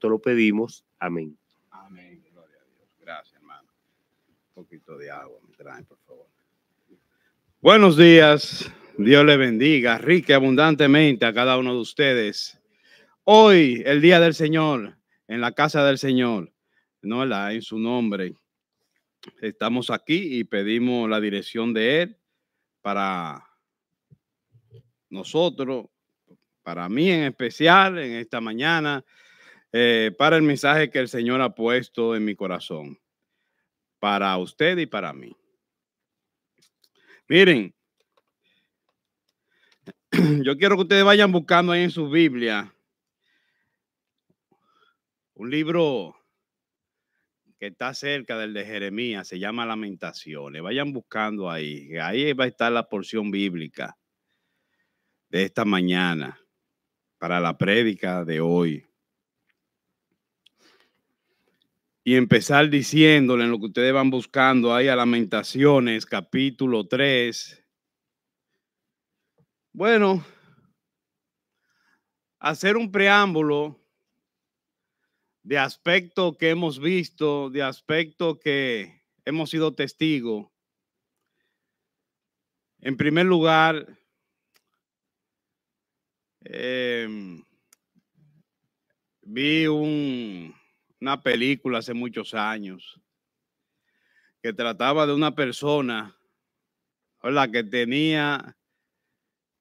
te lo pedimos. Amén. Amén. Gloria a Dios. Gracias, hermano. Un poquito de agua me traen, por favor. Buenos días. Dios le bendiga rica y abundantemente a cada uno de ustedes. Hoy, el día del Señor, en la casa del Señor, no en su nombre. Estamos aquí y pedimos la dirección de Él para nosotros, para mí en especial, en esta mañana, para el mensaje que el Señor ha puesto en mi corazón, para usted y para mí. Miren, yo quiero que ustedes vayan buscando ahí en su Biblia un libro que está cerca del de Jeremías, se llama Lamentaciones. Vayan buscando ahí, que ahí va a estar la porción bíblica de esta mañana para la prédica de hoy. Y empezar diciéndole en lo que ustedes van buscando ahí a Lamentaciones, capítulo 3. Bueno, hacer un preámbulo de aspectos que hemos visto, de aspectos que hemos sido testigos. En primer lugar, vi una película hace muchos años que trataba de una persona, ¿verdad?, que tenía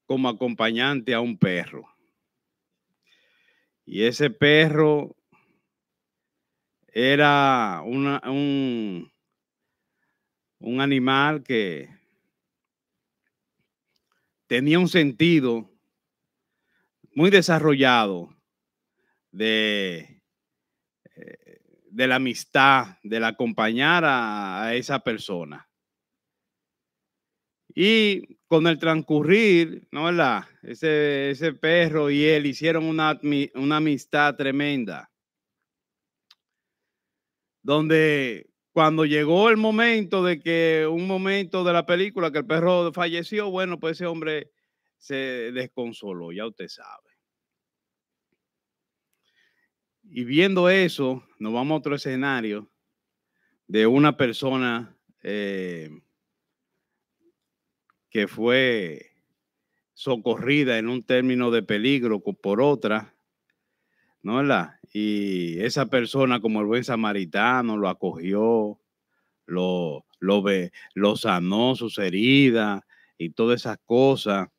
como acompañante a un perro. Y ese perro era un animal que tenía un sentido muy desarrollado de la amistad, del acompañar a esa persona. Y con el transcurrir, ¿no, verdad?, ese perro y él hicieron una amistad tremenda, donde cuando llegó el momento un momento de la película que el perro falleció, bueno, pues ese hombre se desconsoló, ya usted sabe. Y viendo eso, nos vamos a otro escenario de una persona que fue socorrida en un término de peligro por otra, ¿no, verdad? Y esa persona, como el buen samaritano, lo acogió, lo sanó sus heridas y todas esas cosas.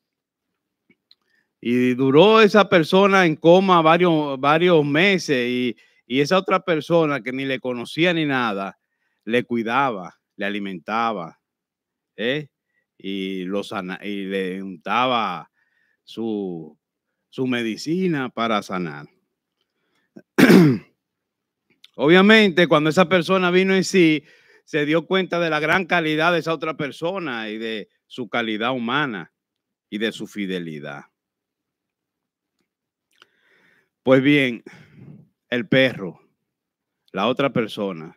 Y duró esa persona en coma varios meses y esa otra persona que ni le conocía ni nada, le cuidaba, le alimentaba, y le untaba su medicina para sanar. Obviamente, cuando esa persona vino en sí, se dio cuenta de la gran calidad de esa otra persona y de su calidad humana y de su fidelidad. Pues bien, el perro, la otra persona,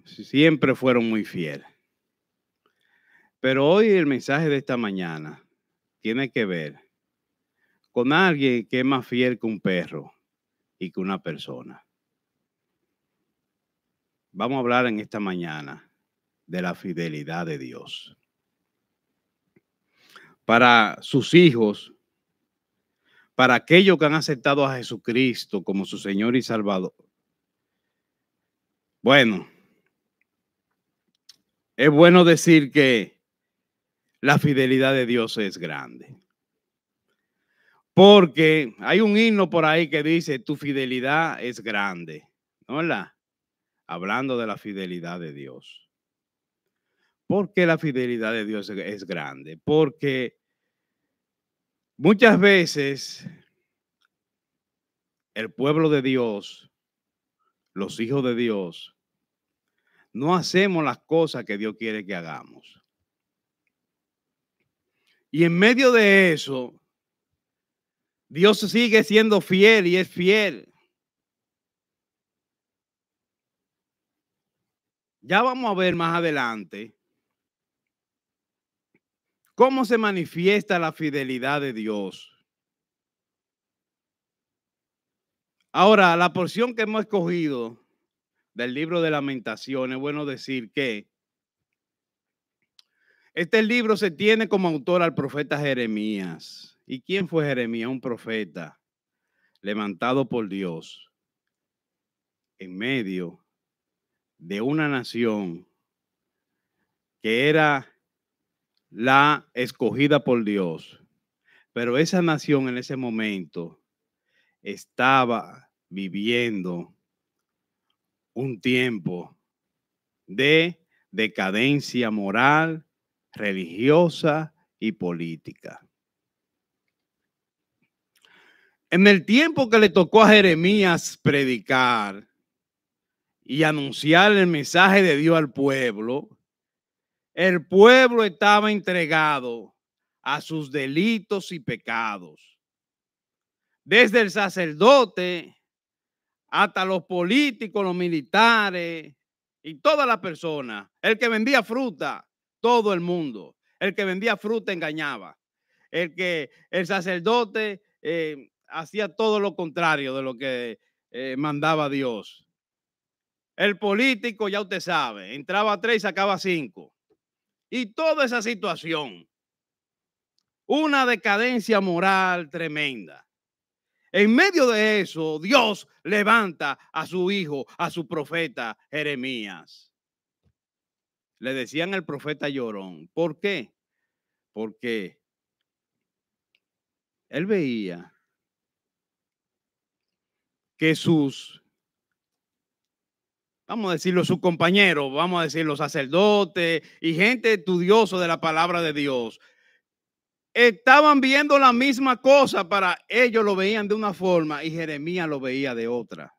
siempre fueron muy fieles. Pero hoy el mensaje de esta mañana tiene que ver con alguien que es más fiel que un perro y que una persona. Vamos a hablar en esta mañana de la fidelidad de Dios para sus hijos, para aquellos que han aceptado a Jesucristo como su Señor y Salvador. Bueno, es bueno decir que la fidelidad de Dios es grande. Porque hay un himno por ahí que dice, tu fidelidad es grande, ¿no, verdad? Hablando de la fidelidad de Dios. ¿Por qué la fidelidad de Dios es grande? Porque muchas veces el pueblo de Dios, los hijos de Dios, no hacemos las cosas que Dios quiere que hagamos. Y en medio de eso, Dios sigue siendo fiel y es fiel. Ya vamos a ver más adelante cómo se manifiesta la fidelidad de Dios Ahora, la porción que hemos escogido del libro de Lamentaciones, es bueno decir que este libro se tiene como autor al profeta Jeremías. ¿Y quién fue Jeremías? Un profeta levantado por Dios en medio de una nación que era la escogida por Dios. Pero esa nación en ese momento estaba viviendo un tiempo de decadencia moral, religiosa y política. En el tiempo que le tocó a Jeremías predicar y anunciar el mensaje de Dios al pueblo, el pueblo estaba entregado a sus delitos y pecados. Desde el sacerdote hasta los políticos, los militares y todas las personas. El que vendía fruta, todo el mundo. El que vendía fruta engañaba. El sacerdote hacía todo lo contrario de lo que mandaba Dios. El político, ya usted sabe, entraba a 3 y sacaba 5. Y toda esa situación, una decadencia moral tremenda. En medio de eso, Dios levanta a su hijo, a su profeta Jeremías. Le decían el profeta llorón. ¿Por qué? Porque él veía que vamos a decirlo, sus compañeros, vamos a decir los sacerdotes y gente estudiosa de la palabra de Dios, estaban viendo la misma cosa. Para ellos lo veían de una forma y Jeremías lo veía de otra.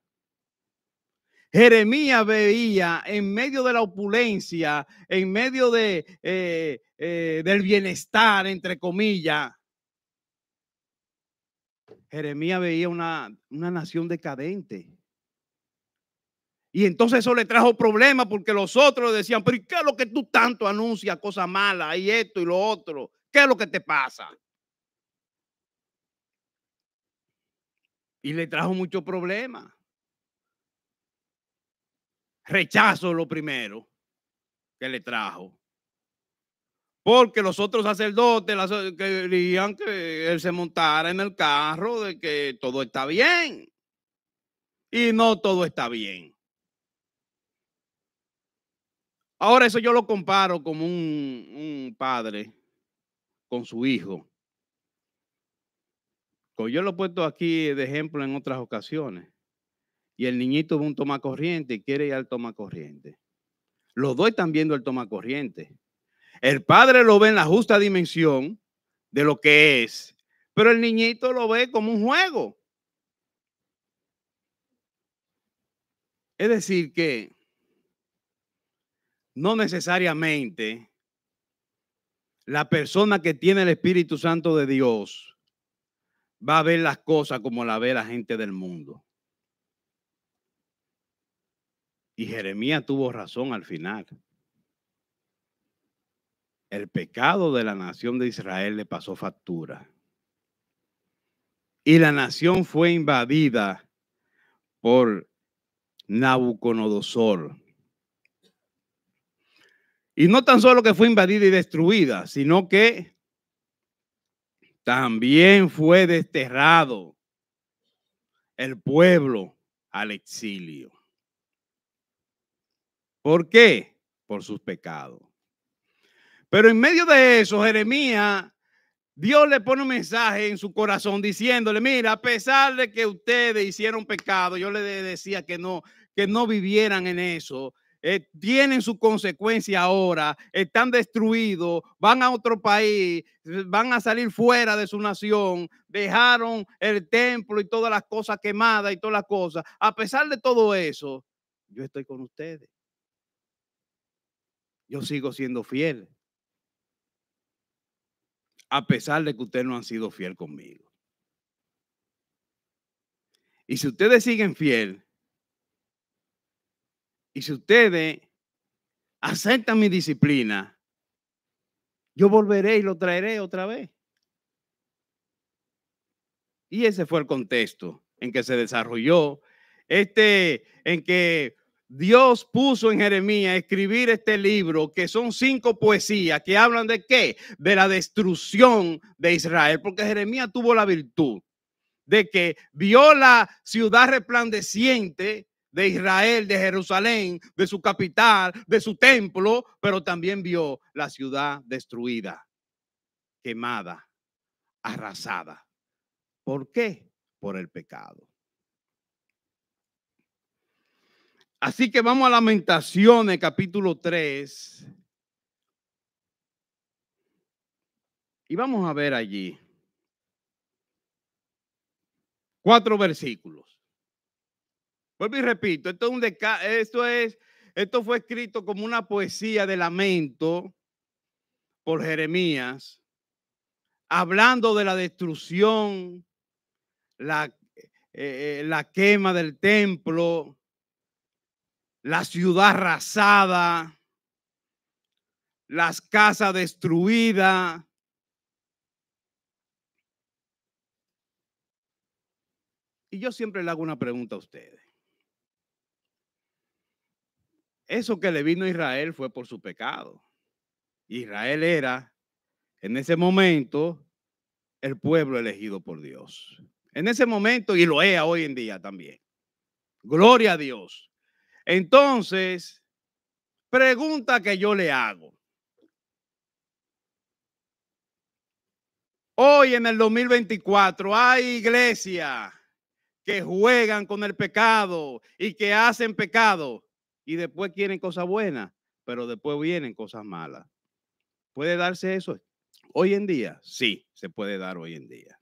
Jeremías veía en medio de la opulencia, en medio del bienestar, entre comillas, Jeremías veía una nación decadente. Y entonces eso le trajo problemas porque los otros decían, pero ¿qué es lo que tú tanto anuncias cosas malas y esto y lo otro? ¿Qué es lo que te pasa? Y le trajo muchos problemas. Rechazo lo primero que le trajo. Porque los otros sacerdotes querían que él se montara en el carro de que todo está bien. Y no todo está bien. Ahora eso yo lo comparo como un padre con su hijo. Yo lo he puesto aquí de ejemplo en otras ocasiones. Y el niñito ve un tomacorriente y quiere ir al tomacorriente. Los dos están viendo el tomacorriente. El padre lo ve en la justa dimensión de lo que es, pero el niñito lo ve como un juego. Es decir, que no necesariamente la persona que tiene el Espíritu Santo de Dios va a ver las cosas como la ve la gente del mundo. Y Jeremías tuvo razón al final. El pecado de la nación de Israel le pasó factura. Y la nación fue invadida por Nabucodonosor. Y no tan solo que fue invadida y destruida, sino que también fue desterrado el pueblo al exilio. ¿Por qué? Por sus pecados. Pero en medio de eso, Jeremías, Dios le pone un mensaje en su corazón diciéndole, mira, a pesar de que ustedes hicieron pecado, yo les decía que no vivieran en eso. Tienen su consecuencia ahora, están destruidos, van a otro país, van a salir fuera de su nación, dejaron el templo y todas las cosas quemadas y todas las cosas. A pesar de todo eso, yo estoy con ustedes. Yo sigo siendo fiel. A pesar de que ustedes no han sido fiel conmigo. Y si ustedes siguen fiel, y si ustedes aceptan mi disciplina, yo volveré y lo traeré otra vez. Y ese fue el contexto en que se desarrolló, en que Dios puso en Jeremías escribir este libro, que son 5 poesías que hablan de qué, de la destrucción de Israel, porque Jeremías tuvo la virtud de que vio la ciudad resplandeciente de Israel, de Jerusalén, de su capital, de su templo, pero también vio la ciudad destruida, quemada, arrasada. ¿Por qué? Por el pecado. Así que vamos a Lamentaciones, capítulo 3. Y vamos a ver allí 4 versículos. Vuelvo y repito, esto fue escrito como una poesía de lamento por Jeremías, hablando de la destrucción, la quema del templo, la ciudad arrasada, las casas destruidas. Y yo siempre le hago una pregunta a ustedes. Eso que le vino a Israel fue por su pecado. Israel era, en ese momento, el pueblo elegido por Dios. En ese momento, y lo es hoy en día también. Gloria a Dios. Entonces, pregunta que yo le hago. Hoy en el 2024 hay iglesias que juegan con el pecado y que hacen pecado y después quieren cosas buenas, pero después vienen cosas malas. ¿Puede darse eso hoy en día? Sí, se puede dar hoy en día.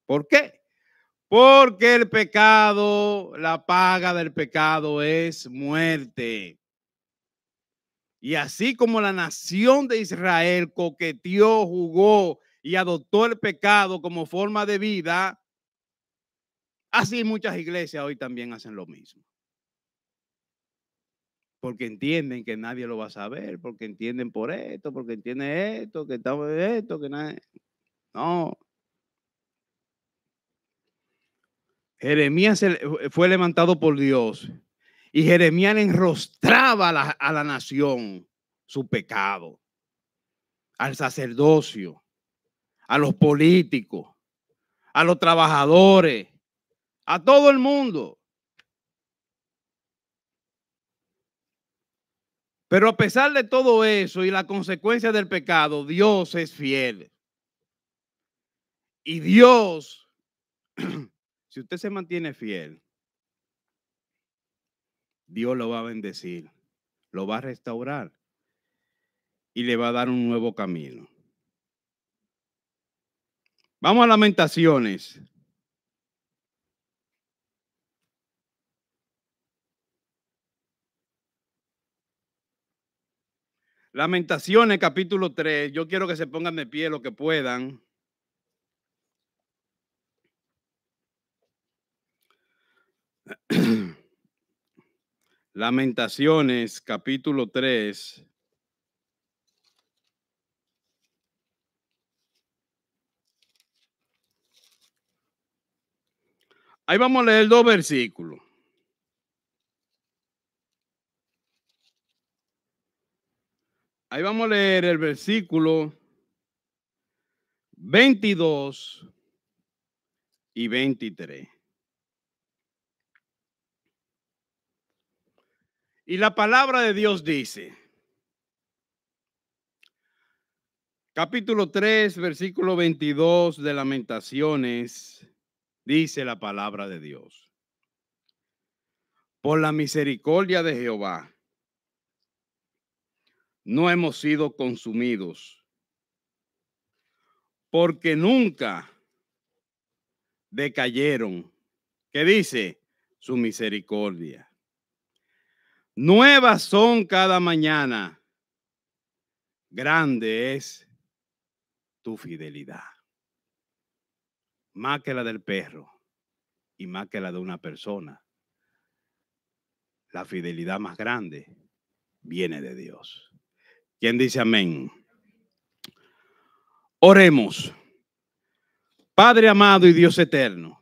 ¿Por qué? Porque el pecado, la paga del pecado es muerte. Y así como la nación de Israel coqueteó, jugó y adoptó el pecado como forma de vida, así muchas iglesias hoy también hacen lo mismo. Porque entienden que nadie lo va a saber, porque entienden por esto, porque entienden esto, que estamos en esto, que nada. No. Jeremías fue levantado por Dios y Jeremías le enrostraba a la nación su pecado, al sacerdocio, a los políticos, a los trabajadores, a todo el mundo. Pero a pesar de todo eso y la consecuencia del pecado, Dios es fiel. Y Dios, si usted se mantiene fiel, Dios lo va a bendecir, lo va a restaurar y le va a dar un nuevo camino. Vamos a Lamentaciones. Lamentaciones, capítulo 3. Yo quiero que se pongan de pie lo que puedan. Lamentaciones, capítulo 3. Ahí vamos a leer 2 versículos. Ahí vamos a leer el versículo 22 y 23. Y la palabra de Dios dice, capítulo 3, versículo 22 de Lamentaciones, dice la palabra de Dios. Por la misericordia de Jehová, no hemos sido consumidos, porque nunca decayeron. ¿Qué dice? Su misericordia. Nuevas son cada mañana. Grande es tu fidelidad. Más que la del perro y más que la de una persona. La fidelidad más grande viene de Dios. ¿Quién dice amén? Oremos. Padre amado y Dios eterno,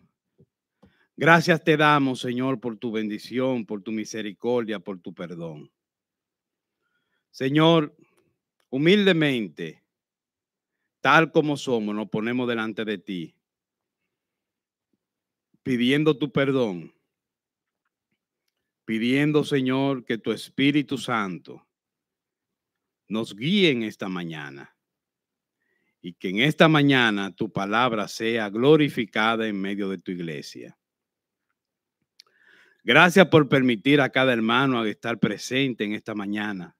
Gracias te damos, Señor, por tu bendición, por tu misericordia, por tu perdón. Señor, humildemente, tal como somos, nos ponemos delante de ti, pidiendo tu perdón, pidiendo, Señor, que tu Espíritu Santo nos guíe en esta mañana y que en esta mañana tu palabra sea glorificada en medio de tu iglesia. Gracias por permitir a cada hermano a estar presente en esta mañana.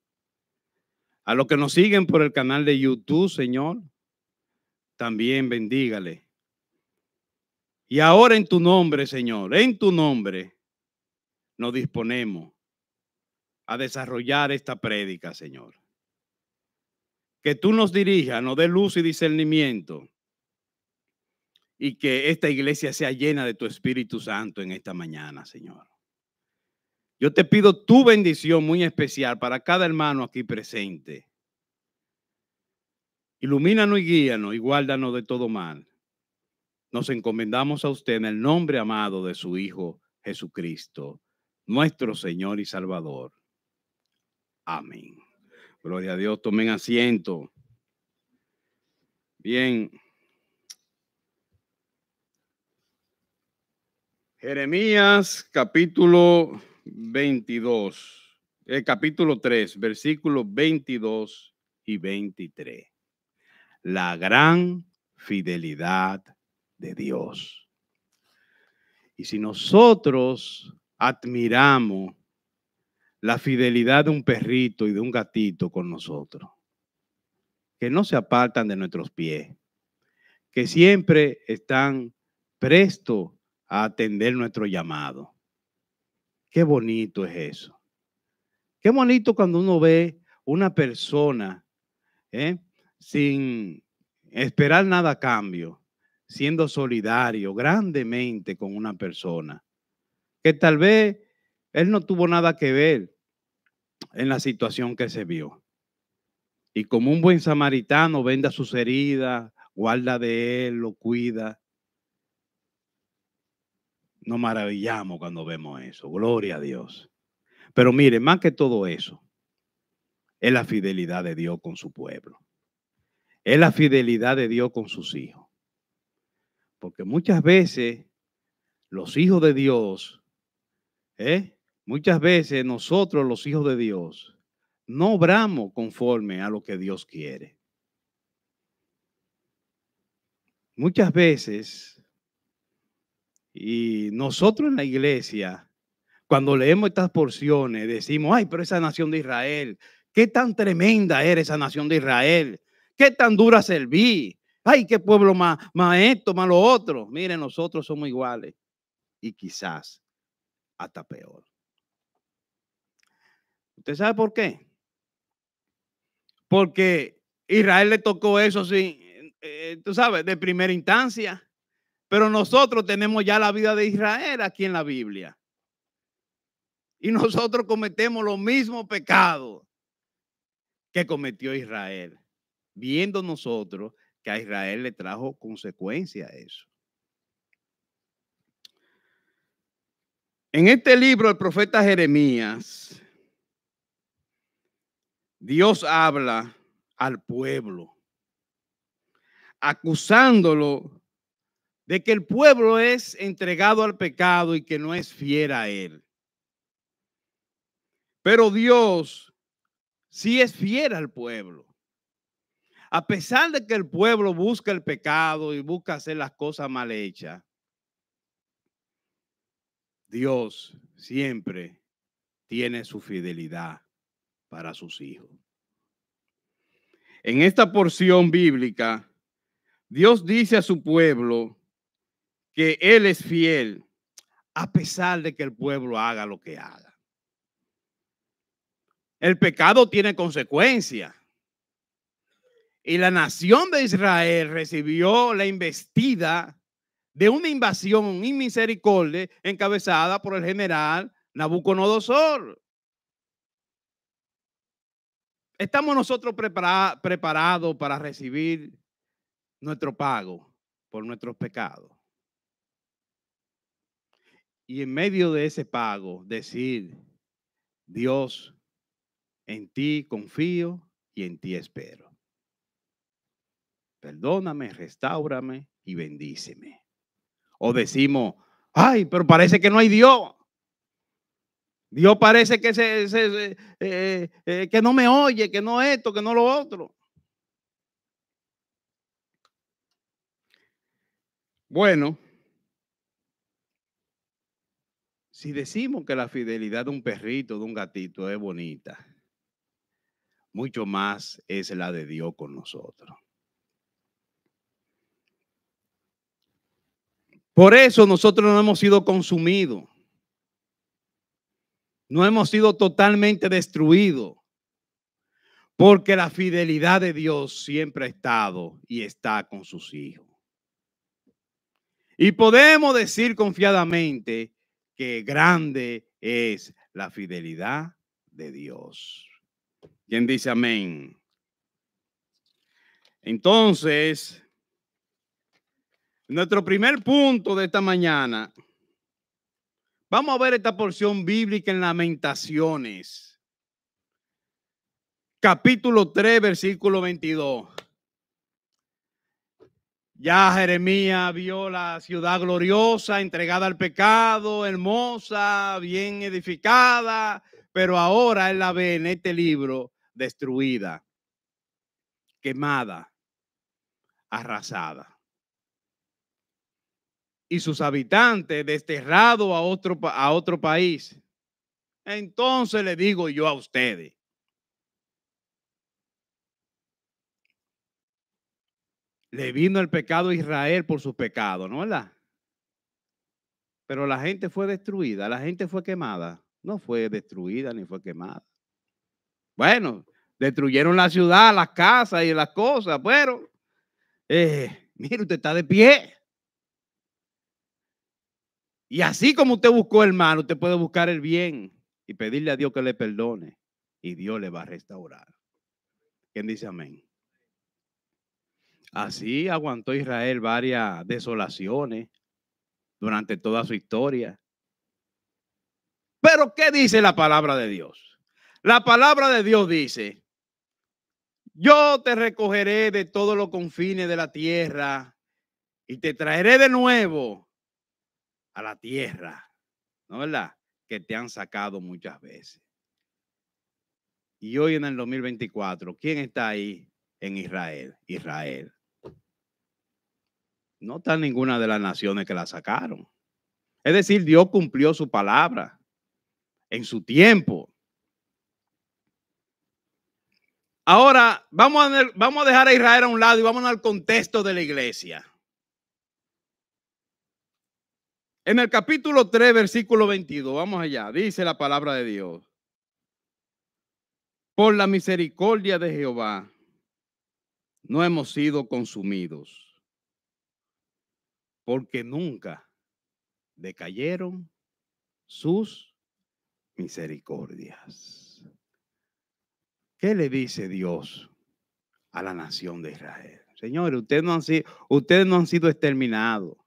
A los que nos siguen por el canal de YouTube, Señor, también bendígale. Y ahora en tu nombre, Señor, en tu nombre, nos disponemos a desarrollar esta prédica, Señor. Que tú nos dirijas, nos dé luz y discernimiento y que esta iglesia sea llena de tu Espíritu Santo en esta mañana, Señor. Yo te pido tu bendición muy especial para cada hermano aquí presente. Ilumínanos y guíanos y guárdanos de todo mal. Nos encomendamos a usted en el nombre amado de su Hijo Jesucristo, nuestro Señor y Salvador. Amén. Gloria a Dios. Tomen asiento. Bien. Jeremías capítulo 22. Capítulo 3, versículos 22 y 23. La gran fidelidad de Dios. Y si nosotros admiramos la fidelidad de un perrito y de un gatito con nosotros, que no se apartan de nuestros pies, que siempre están prestos a atender nuestro llamado. Qué bonito es eso. Qué bonito cuando uno ve una persona sin esperar nada a cambio, siendo solidario grandemente con una persona, que tal vez él no tuvo nada que ver en la situación que se vio. Y como un buen samaritano venda sus heridas, guarda de él, lo cuida. Nos maravillamos cuando vemos eso. Gloria a Dios. Pero mire, más que todo eso, es la fidelidad de Dios con su pueblo. Es la fidelidad de Dios con sus hijos. Porque muchas veces los hijos de Dios, muchas veces nosotros los hijos de Dios, no obramos conforme a lo que Dios quiere. Muchas veces, y nosotros en la iglesia, cuando leemos estas porciones, decimos, ay, pero esa nación de Israel, qué tan tremenda era esa nación de Israel, qué tan dura serví, ay, qué pueblo más esto, más lo otro. Miren, nosotros somos iguales y quizás hasta peor. ¿Usted sabe por qué? Porque Israel le tocó eso, sí, tú sabes, de primera instancia, pero nosotros tenemos ya la vida de Israel aquí en la Biblia. Y nosotros cometemos los mismos pecados que cometió Israel, viendo nosotros que a Israel le trajo consecuencia eso. En este libro del profeta Jeremías, Dios habla al pueblo, acusándolo de que el pueblo es entregado al pecado y que no es fiel a él. Pero Dios sí es fiel al pueblo. A pesar de que el pueblo busca el pecado y busca hacer las cosas mal hechas, Dios siempre tiene su fidelidad para sus hijos. En esta porción bíblica, Dios dice a su pueblo que Él es fiel a pesar de que el pueblo haga lo que haga. El pecado tiene consecuencias. Y la nación de Israel recibió la embestida de una invasión inmisericordia encabezada por el general Nabucodonosor. ¿Estamos nosotros preparados para recibir nuestro pago por nuestros pecados? Y en medio de ese pago, decir, Dios, en ti confío y en ti espero. Perdóname, restáurame y bendíceme. O decimos, ay, pero parece que no hay Dios. Dios parece que, que no me oye, que no esto, que no lo otro. Bueno, si decimos que la fidelidad de un perrito, de un gatito es bonita, mucho más es la de Dios con nosotros. Por eso nosotros no hemos sido consumidos. No hemos sido totalmente destruidos. Porque la fidelidad de Dios siempre ha estado y está con sus hijos. Y podemos decir confiadamente que grande es la fidelidad de Dios. ¿Quién dice amén? Entonces, nuestro primer punto de esta mañana, vamos a ver esta porción bíblica en Lamentaciones, capítulo 3, versículo 22. Ya Jeremías vio la ciudad gloriosa, entregada al pecado, hermosa, bien edificada, pero ahora él la ve en este libro destruida, quemada, arrasada. Y sus habitantes desterrados a otro país. Entonces le digo yo a ustedes, le vino el pecado a Israel por sus pecados, ¿no es verdad? Pero la gente fue destruida, la gente fue quemada. No fue destruida ni fue quemada. Bueno, destruyeron la ciudad, las casas y las cosas, pero mire, usted está de pie. Y así como usted buscó el mal, usted puede buscar el bien y pedirle a Dios que le perdone. Y Dios le va a restaurar. ¿Quién dice amén? Así aguantó Israel varias desolaciones durante toda su historia. Pero ¿qué dice la palabra de Dios? La palabra de Dios dice, yo te recogeré de todos los confines de la tierra y te traeré de nuevo a la tierra, ¿no es verdad? Que te han sacado muchas veces. Y hoy en el 2024, ¿quién está ahí en Israel? Israel. No está ninguna de las naciones que la sacaron. Es decir, Dios cumplió su palabra en su tiempo. Ahora, vamos a dejar a Israel a un lado y vamos al contexto de la iglesia. En el capítulo 3, versículo 22, vamos allá, dice la palabra de Dios. Por la misericordia de Jehová, no hemos sido consumidos, porque nunca decayeron sus misericordias. ¿Qué le dice Dios a la nación de Israel? Señores, ustedes no han sido exterminados.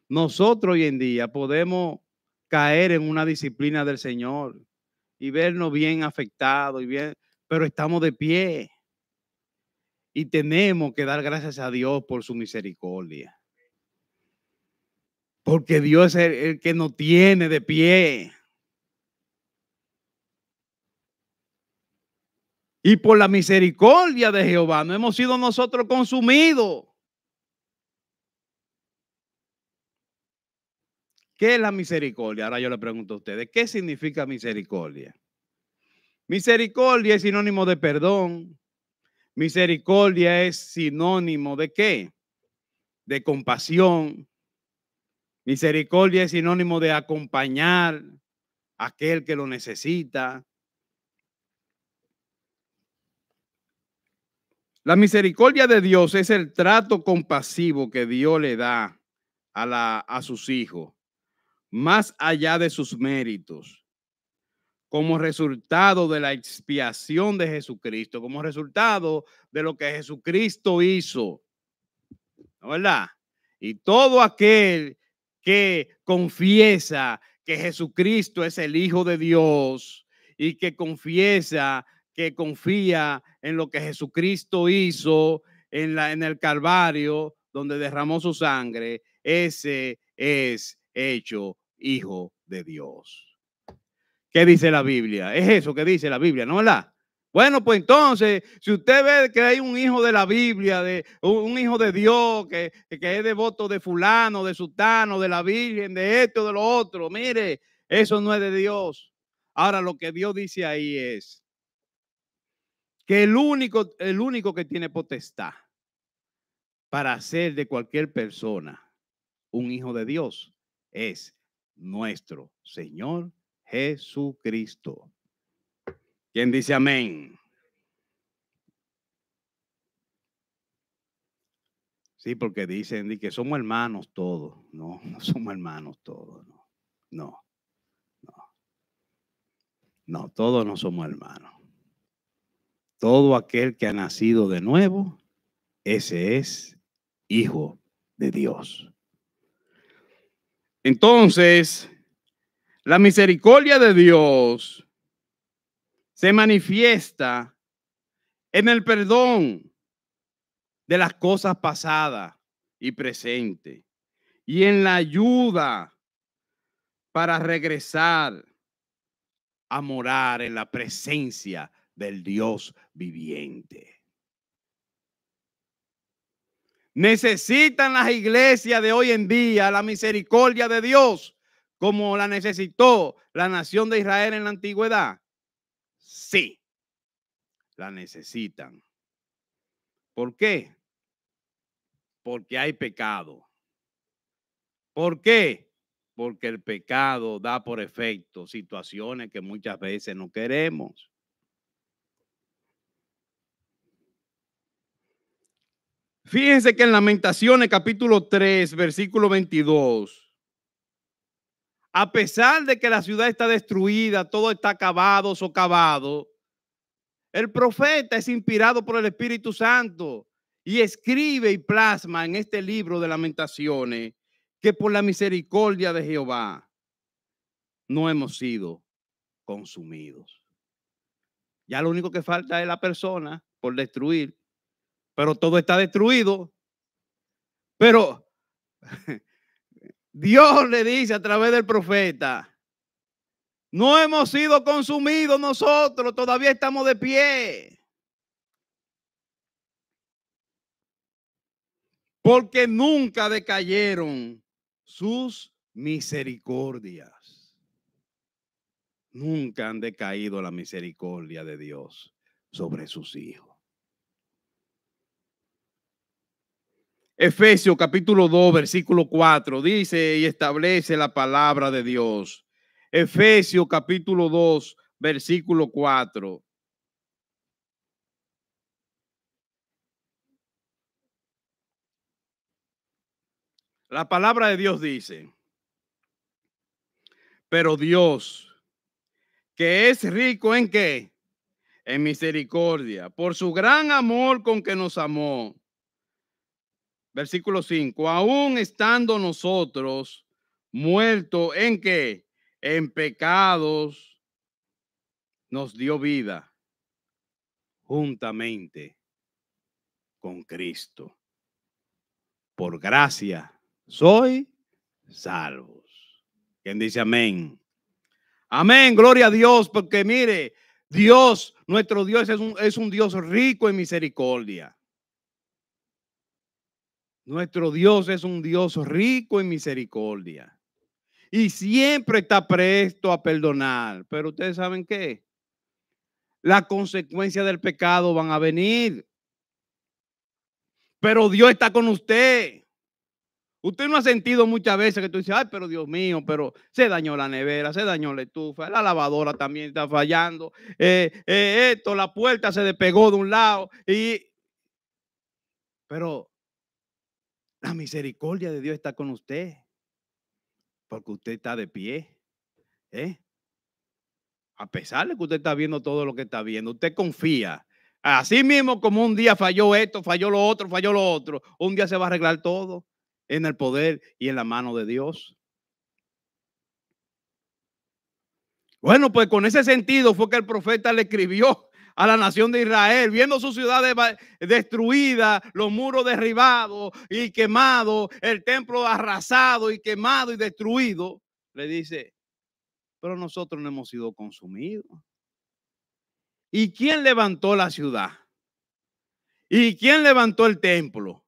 Nosotros hoy en día podemos caer en una disciplina del Señor y vernos bien afectados, pero estamos de pie. Y tenemos que dar gracias a Dios por su misericordia. Porque Dios es el que nos tiene de pie. Y por la misericordia de Jehová no hemos sido nosotros consumidos. ¿Qué es la misericordia? Ahora yo le pregunto a ustedes, ¿qué significa misericordia? Misericordia es sinónimo de perdón. Misericordia es sinónimo de ¿qué? De compasión. Misericordia es sinónimo de acompañar a aquel que lo necesita. La misericordia de Dios es el trato compasivo que Dios le da a sus hijos, más allá de sus méritos, como resultado de la expiación de Jesucristo, como resultado de lo que Jesucristo hizo, ¿no, verdad? Y todo aquel que confiesa que Jesucristo es el Hijo de Dios y que confiesa, que confía en lo que Jesucristo hizo en el Calvario, donde derramó su sangre, ese es hecho Hijo de Dios. ¿Qué dice la Biblia? Es eso que dice la Biblia, ¿no es verdad? Bueno, pues entonces, si usted ve que hay un hijo de la Biblia, un hijo de Dios, que es devoto de fulano, de sultano, de la Virgen, de esto, de lo otro, mire, eso no es de Dios. Ahora, lo que Dios dice ahí es que el único que tiene potestad para hacer de cualquier persona un hijo de Dios es nuestro Señor Jesucristo. ¿Quién dice amén? Sí, porque dicen que somos hermanos todos. No, no somos hermanos todos. No, no, no. No, todos no somos hermanos. Todo aquel que ha nacido de nuevo, ese es hijo de Dios. Entonces, la misericordia de Dios se manifiesta en el perdón de las cosas pasadas y presentes y en la ayuda para regresar a morar en la presencia del Dios viviente. Necesitan las iglesias de hoy en día la misericordia de Dios como la necesitó la nación de Israel en la antigüedad. Sí, la necesitan. ¿Por qué? Porque hay pecado. ¿Por qué? Porque el pecado da por efecto situaciones que muchas veces no queremos. Fíjense que en Lamentaciones capítulo 3, versículo 22, a pesar de que la ciudad está destruida, todo está acabado, socavado, el profeta es inspirado por el Espíritu Santo y escribe y plasma en este libro de Lamentaciones que por la misericordia de Jehová no hemos sido consumidos. Ya lo único que falta es la persona por destruir, pero todo está destruido. Pero Dios le dice a través del profeta, no hemos sido consumidos nosotros, todavía estamos de pie. Porque nunca decayeron sus misericordias. Nunca han decaído la misericordia de Dios sobre sus hijos. Efesios capítulo 2, versículo 4, dice y establece la palabra de Dios. Efesios capítulo 2, versículo 4. La palabra de Dios dice, pero Dios, que es rico en ¿qué? En misericordia, por su gran amor con que nos amó. Versículo 5, aún estando nosotros muertos en ¿qué? En pecados, nos dio vida juntamente con Cristo. Por gracia soy salvos. ¿Quién dice amén? Amén, gloria a Dios, porque mire, Dios, nuestro Dios es un Dios rico en misericordia. Nuestro Dios es un Dios rico en misericordia. Y siempre está presto a perdonar. Pero ustedes saben qué, las consecuencias del pecado van a venir. Pero Dios está con usted. Usted no ha sentido muchas veces que tú dices, ay, pero Dios mío, pero se dañó la nevera, se dañó la estufa, la lavadora también está fallando, la puerta se despegó de un lado. Pero la misericordia de Dios está con usted, porque usted está de pie. A pesar de que usted está viendo todo lo que está viendo, usted confía. Así mismo como un día falló esto, falló lo otro, un día se va a arreglar todo en el poder y en la mano de Dios. Bueno, pues con ese sentido fue que el profeta le escribió a la nación de Israel, viendo sus ciudades destruidas, los muros derribados y quemados, el templo arrasado y quemado y destruido. Le dice, pero nosotros no hemos sido consumidos. ¿Y quién levantó la ciudad? ¿Y quién levantó el templo?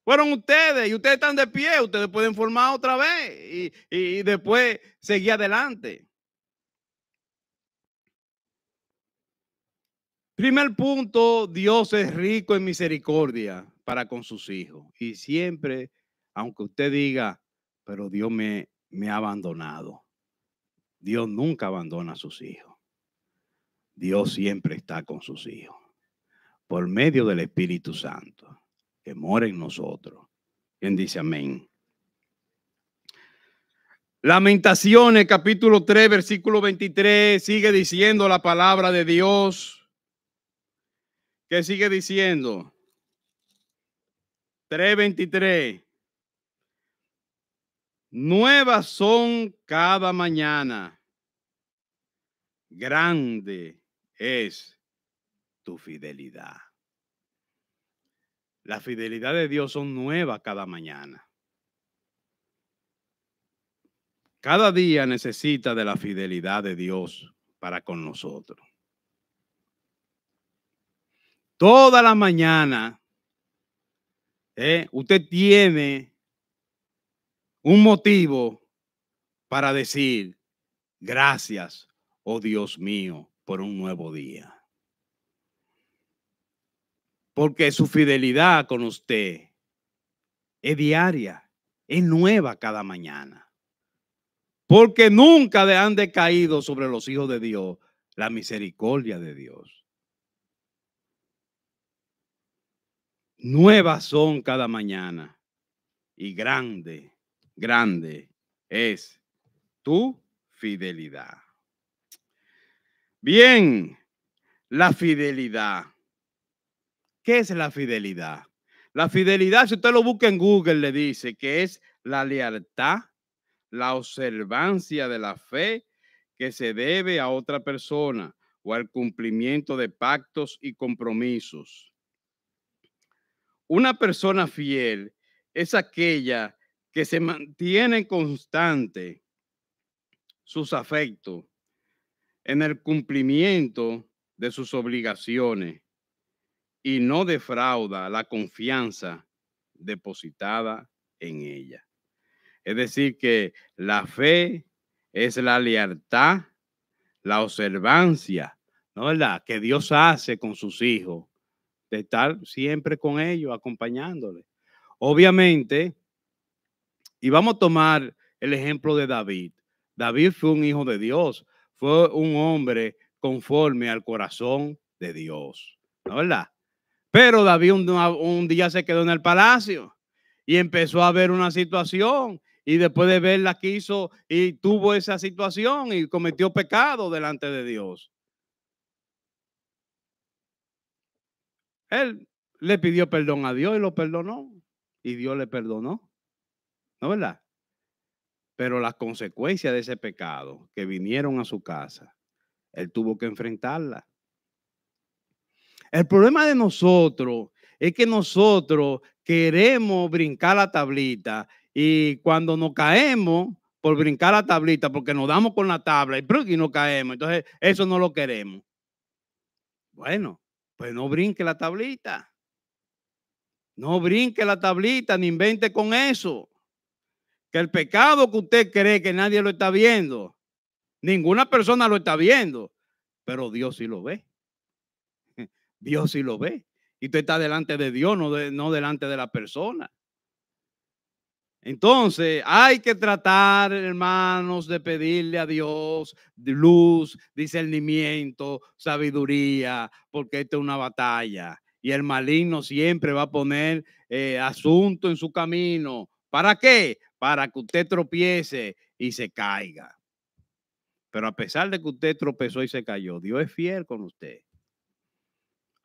Fueron ustedes, y ustedes están de pie, ustedes pueden formar otra vez y después seguir adelante. Primer punto, Dios es rico en misericordia para con sus hijos. Y siempre, aunque usted diga, pero Dios me ha abandonado. Dios nunca abandona a sus hijos. Dios siempre está con sus hijos. Por medio del Espíritu Santo, que mora en nosotros. ¿Quién dice amén? Lamentaciones, capítulo 3, versículo 23, sigue diciendo la palabra de Dios. ¿Qué sigue diciendo? 3:23. Nuevas son cada mañana. Grande es tu fidelidad. La fidelidad de Dios son nuevas cada mañana. Cada día necesita de la fidelidad de Dios para con nosotros. Toda la mañana usted tiene un motivo para decir gracias, oh Dios mío, por un nuevo día. Porque su fidelidad con usted es diaria, es nueva cada mañana. Porque nunca han decaído sobre los hijos de Dios la misericordia de Dios. Nuevas son cada mañana y grande, grande es tu fidelidad. Bien, la fidelidad. ¿Qué es la fidelidad? La fidelidad, si usted lo busca en Google, le dice que es la lealtad, la observancia de la fe que se debe a otra persona o al cumplimiento de pactos y compromisos. Una persona fiel es aquella que se mantiene constante sus afectos en el cumplimiento de sus obligaciones y no defrauda la confianza depositada en ella. Es decir, que la fe es la lealtad, la observancia, ¿no es verdad?, que Dios hace con sus hijos, de estar siempre con ellos, acompañándoles. Obviamente, y vamos a tomar el ejemplo de David. David fue un hijo de Dios, fue un hombre conforme al corazón de Dios, ¿no es verdad? Pero David un día se quedó en el palacio y empezó a ver una situación, y después de verla quiso y tuvo esa situación y cometió pecado delante de Dios. Él le pidió perdón a Dios y lo perdonó, y Dios le perdonó, ¿no es verdad? Pero las consecuencias de ese pecado que vinieron a su casa, él tuvo que enfrentarla. El problema de nosotros es que nosotros queremos brincar la tablita, y cuando nos caemos por brincar la tablita, porque nos damos con la tabla y nos caemos, entonces eso no lo queremos. Bueno, pues no brinque la tablita. No brinque la tablita, ni invente con eso. Que el pecado que usted cree que nadie lo está viendo, ninguna persona lo está viendo, pero Dios sí lo ve. Dios sí lo ve. Y usted está delante de Dios, no delante de la persona. Entonces, hay que tratar, hermanos, de pedirle a Dios luz, discernimiento, sabiduría, porque esta es una batalla. Y el maligno siempre va a poner asunto en su camino. ¿Para qué? Para que usted tropiece y se caiga. Pero a pesar de que usted tropezó y se cayó, Dios es fiel con usted.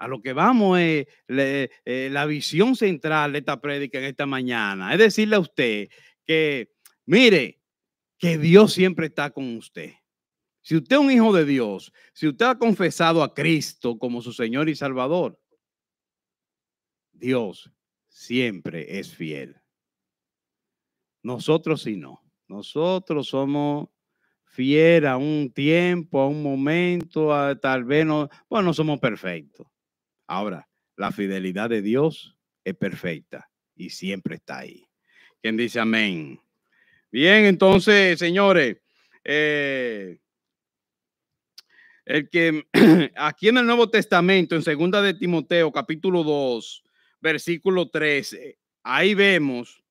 A lo que vamos es la visión central de esta prédica en esta mañana. Es decirle a usted que, mire, que Dios siempre está con usted. Si usted es un hijo de Dios, si usted ha confesado a Cristo como su Señor y Salvador, Dios siempre es fiel. Nosotros sí no. Nosotros somos fieles a un tiempo, a un momento, tal vez no, bueno, no somos perfectos. Ahora, la fidelidad de Dios es perfecta y siempre está ahí. ¿Quién dice amén? Bien, entonces, señores, el que aquí en el Nuevo Testamento, en segunda de Timoteo, capítulo 2, versículo 13, ahí vemos,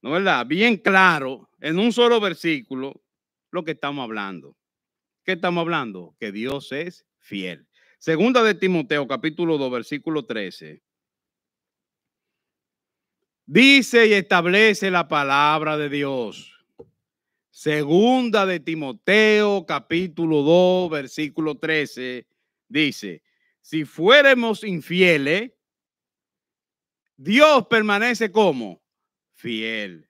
¿no es verdad? Bien claro, en un solo versículo, lo que estamos hablando. ¿Qué estamos hablando? Que Dios es fiel. Segunda de Timoteo, capítulo 2, versículo 13. Dice y establece la palabra de Dios. Segunda de Timoteo, capítulo 2, versículo 13, dice, si fuéramos infieles, Dios permanece como fiel.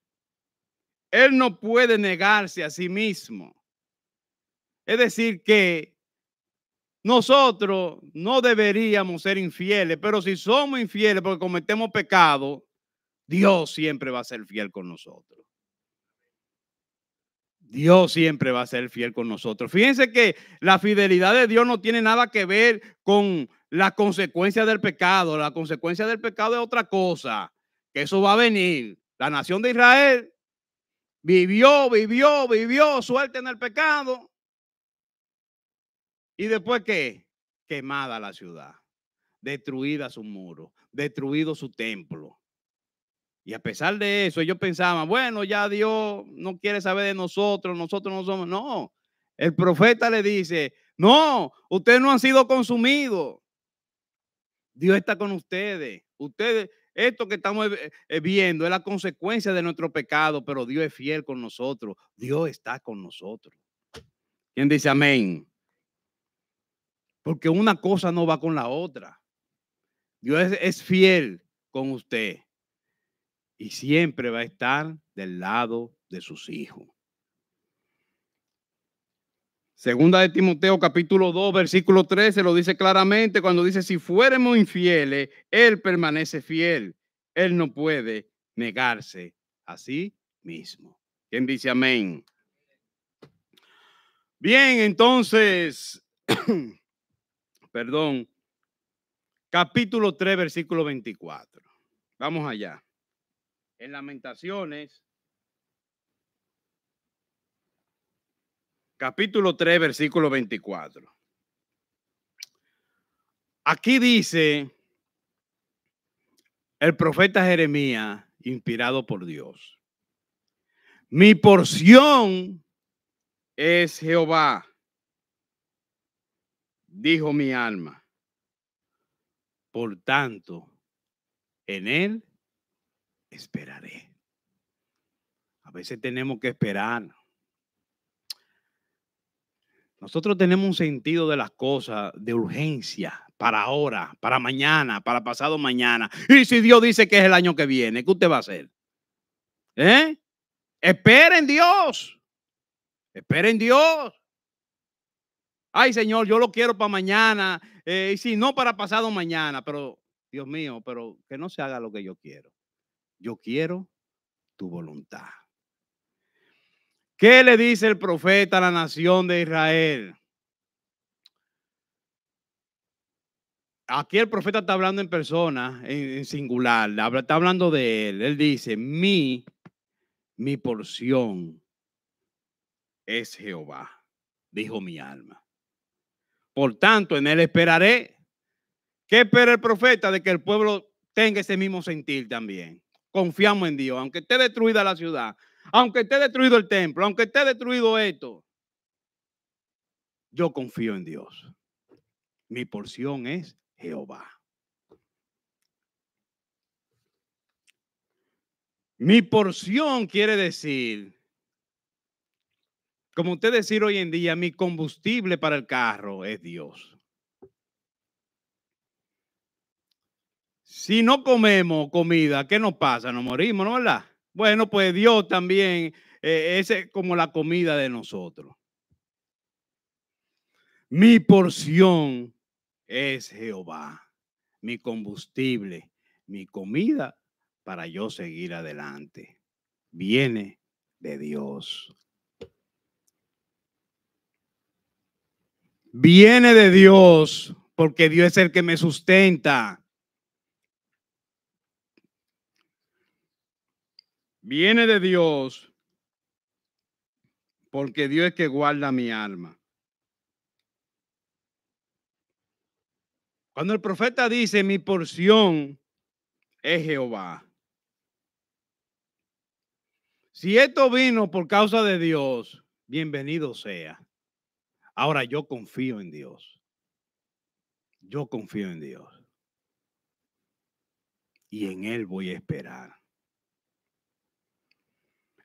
Él no puede negarse a sí mismo. Es decir, que nosotros no deberíamos ser infieles, pero si somos infieles porque cometemos pecado, Dios siempre va a ser fiel con nosotros. Dios siempre va a ser fiel con nosotros. Fíjense que la fidelidad de Dios no tiene nada que ver con las consecuencias del pecado. La consecuencia del pecado es otra cosa, que eso va a venir. La nación de Israel vivió suelta en el pecado. ¿Y después qué? Quemada la ciudad, destruida su muro, destruido su templo. Y a pesar de eso, ellos pensaban, bueno, ya Dios no quiere saber de nosotros, nosotros no somos. No, el profeta le dice, no, ustedes no han sido consumidos. Dios está con ustedes. Ustedes, esto que estamos viendo es la consecuencia de nuestro pecado, pero Dios es fiel con nosotros. Dios está con nosotros. ¿Quién dice amén? Porque una cosa no va con la otra. Dios es fiel con usted. Y siempre va a estar del lado de sus hijos. Segunda de Timoteo capítulo 2 versículo 13 lo dice claramente cuando dice si fuéramos infieles, Él permanece fiel. Él no puede negarse a sí mismo. ¿Quién dice amén? Bien, entonces, perdón, capítulo 3 versículo 24. Vamos allá. En Lamentaciones, capítulo 3, versículo 24. Aquí dice el profeta Jeremías, inspirado por Dios. Mi porción es Jehová, dijo mi alma. Por tanto, en él esperaré. A veces tenemos que esperar. Nosotros tenemos un sentido de las cosas de urgencia para ahora, para mañana, para pasado mañana. Y si Dios dice que es el año que viene, ¿qué usted va a hacer? Esperen Dios. Esperen Dios. Ay, Señor, yo lo quiero para mañana. Y si no, para pasado mañana. Pero, Dios mío, pero que no se haga lo que yo quiero. Yo quiero tu voluntad. ¿Qué le dice el profeta a la nación de Israel? Aquí el profeta está hablando en persona, en singular, está hablando de él. Él dice, mi porción es Jehová, dijo mi alma. Por tanto, en él esperaré. ¿Qué espera el profeta? De que el pueblo tenga ese mismo sentir también. Confiamos en Dios, aunque esté destruida la ciudad, aunque esté destruido el templo, aunque esté destruido esto, yo confío en Dios. Mi porción es Jehová. Mi porción quiere decir, como usted decir hoy en día, mi combustible para el carro es Dios. Si no comemos comida, ¿qué nos pasa? Nos morimos, ¿no es verdad? Bueno, pues Dios también es como la comida de nosotros. Mi porción es Jehová, mi combustible, mi comida para yo seguir adelante. Viene de Dios. Viene de Dios, porque Dios es el que me sustenta. Viene de Dios, porque Dios es que guarda mi alma. Cuando el profeta dice, mi porción es Jehová. Si esto vino por causa de Dios, bienvenido sea. Ahora yo confío en Dios. Yo confío en Dios. Y en Él voy a esperar.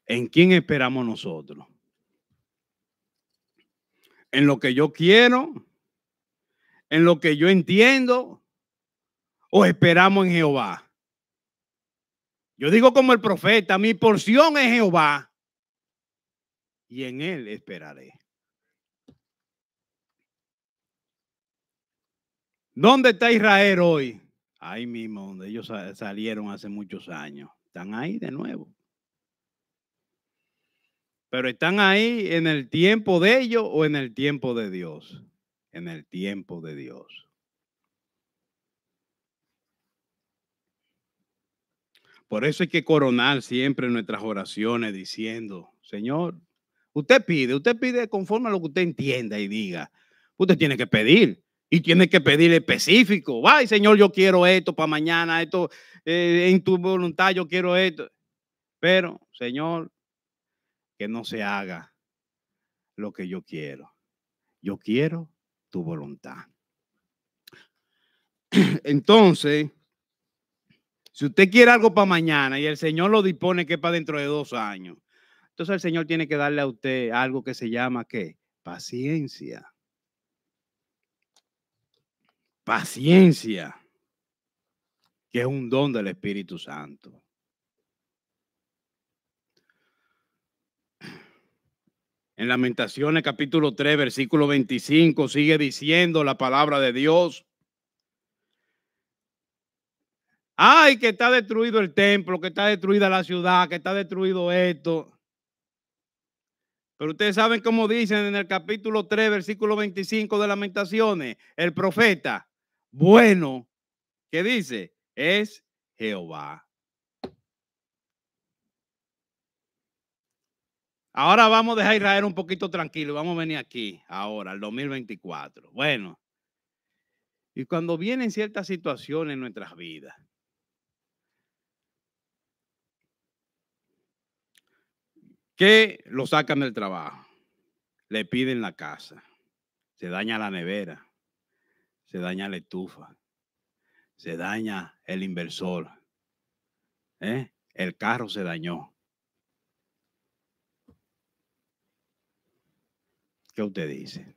¿En quién esperamos nosotros? ¿En lo que yo quiero? ¿En lo que yo entiendo? ¿O esperamos en Jehová? Yo digo como el profeta, mi porción es Jehová y en Él esperaré. ¿Dónde está Israel hoy? Ahí mismo, donde ellos salieron hace muchos años. Están ahí de nuevo. Pero están ahí en el tiempo de ellos o en el tiempo de Dios. En el tiempo de Dios. Por eso hay que coronar siempre nuestras oraciones diciendo, Señor, usted pide conforme a lo que usted entienda y diga. Usted tiene que pedir y tiene que pedir específico. Ay, Señor, yo quiero esto para mañana, esto en tu voluntad, yo quiero esto. Pero, Señor, que no se haga lo que yo quiero. Yo quiero tu voluntad. Entonces, si usted quiere algo para mañana y el Señor lo dispone que es para dentro de 2 años, entonces el Señor tiene que darle a usted algo que se llama ¿qué? Paciencia. Paciencia, que es un don del Espíritu Santo. En Lamentaciones capítulo 3, versículo 25, sigue diciendo la palabra de Dios. Ay, que está destruido el templo, que está destruida la ciudad, que está destruido esto. Pero ustedes saben cómo dicen en el capítulo 3, versículo 25 de Lamentaciones, el profeta, bueno, ¿qué dice? Es Jehová. Ahora vamos a dejar a Israel un poquito tranquilo. Vamos a venir aquí ahora, al 2024. Bueno, y cuando vienen ciertas situaciones en nuestras vidas, que lo sacan del trabajo, le piden la casa, se daña la nevera, se daña la estufa, se daña el inversor, el carro se dañó. ¿Qué usted dice?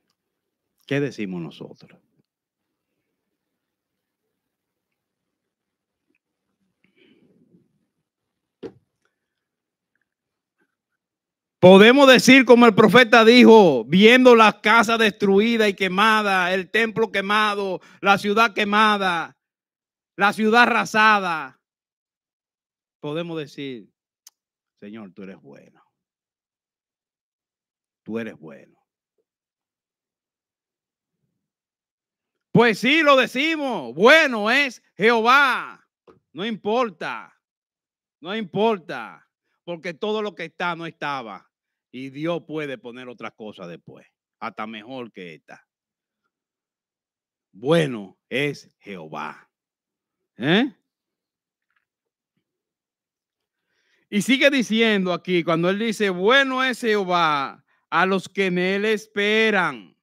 ¿Qué decimos nosotros? Podemos decir como el profeta dijo, viendo la casa destruida y quemada, el templo quemado, la ciudad quemada, la ciudad arrasada. Podemos decir, Señor, tú eres bueno. Tú eres bueno. Pues sí, lo decimos. Bueno es Jehová. No importa. No importa. Porque todo lo que está no estaba. Y Dios puede poner otra cosa después. Hasta mejor que esta. Bueno es Jehová. Y sigue diciendo aquí, cuando él dice, bueno es Jehová a los que en él esperan.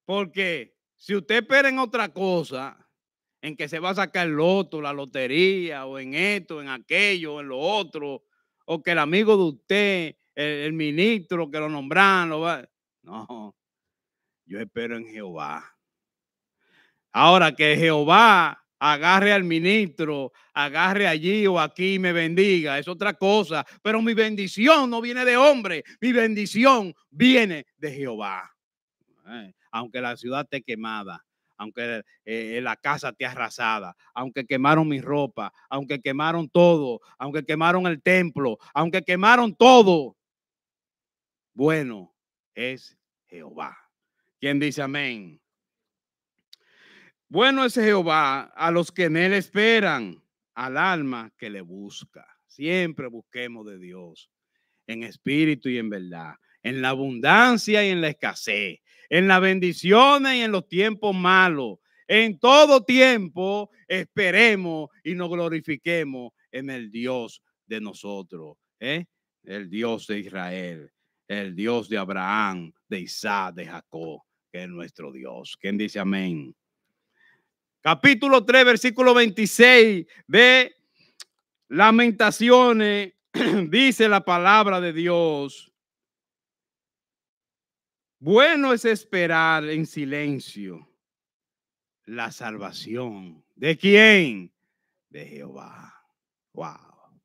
Porque si usted espera en otra cosa, en que se va a sacar el loto, la lotería, o en esto, en aquello, en lo otro, o que el amigo de usted, el ministro que lo nombran, no, yo espero en Jehová. Ahora que Jehová agarre al ministro, agarre allí o aquí y me bendiga, es otra cosa. Pero mi bendición no viene de hombre, mi bendición viene de Jehová. Aunque la ciudad esté quemada, aunque la casa esté arrasada, aunque quemaron mi ropa, aunque quemaron todo, aunque quemaron el templo, aunque quemaron todo, bueno es Jehová. ¿Quién dice amén? Bueno es Jehová a los que en él esperan, al alma que le busca. Siempre busquemos de Dios en espíritu y en verdad, en la abundancia y en la escasez, en las bendiciones y en los tiempos malos. En todo tiempo esperemos y nos glorifiquemos en el Dios de nosotros, el Dios de Israel, el Dios de Abraham, de Isaac, de Jacob, que es nuestro Dios. ¿Quién dice amén? Capítulo 3, versículo 26 de Lamentaciones, dice la palabra de Dios. Bueno es esperar en silencio la salvación. ¿De quién? De Jehová. Wow.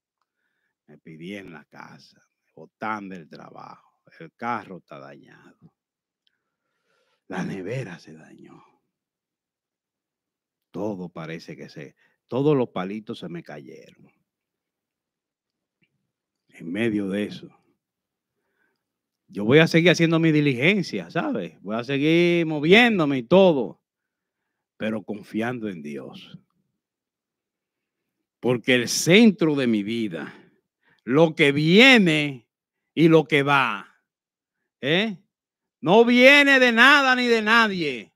Me pedí en la casa, me botan del trabajo, el carro está dañado, la nevera se dañó. Todo parece que todos los palitos se me cayeron. En medio de eso, yo voy a seguir haciendo mi diligencia, ¿sabes? Voy a seguir moviéndome y todo, pero confiando en Dios. Porque el centro de mi vida, lo que viene y lo que va, no viene de nada ni de nadie.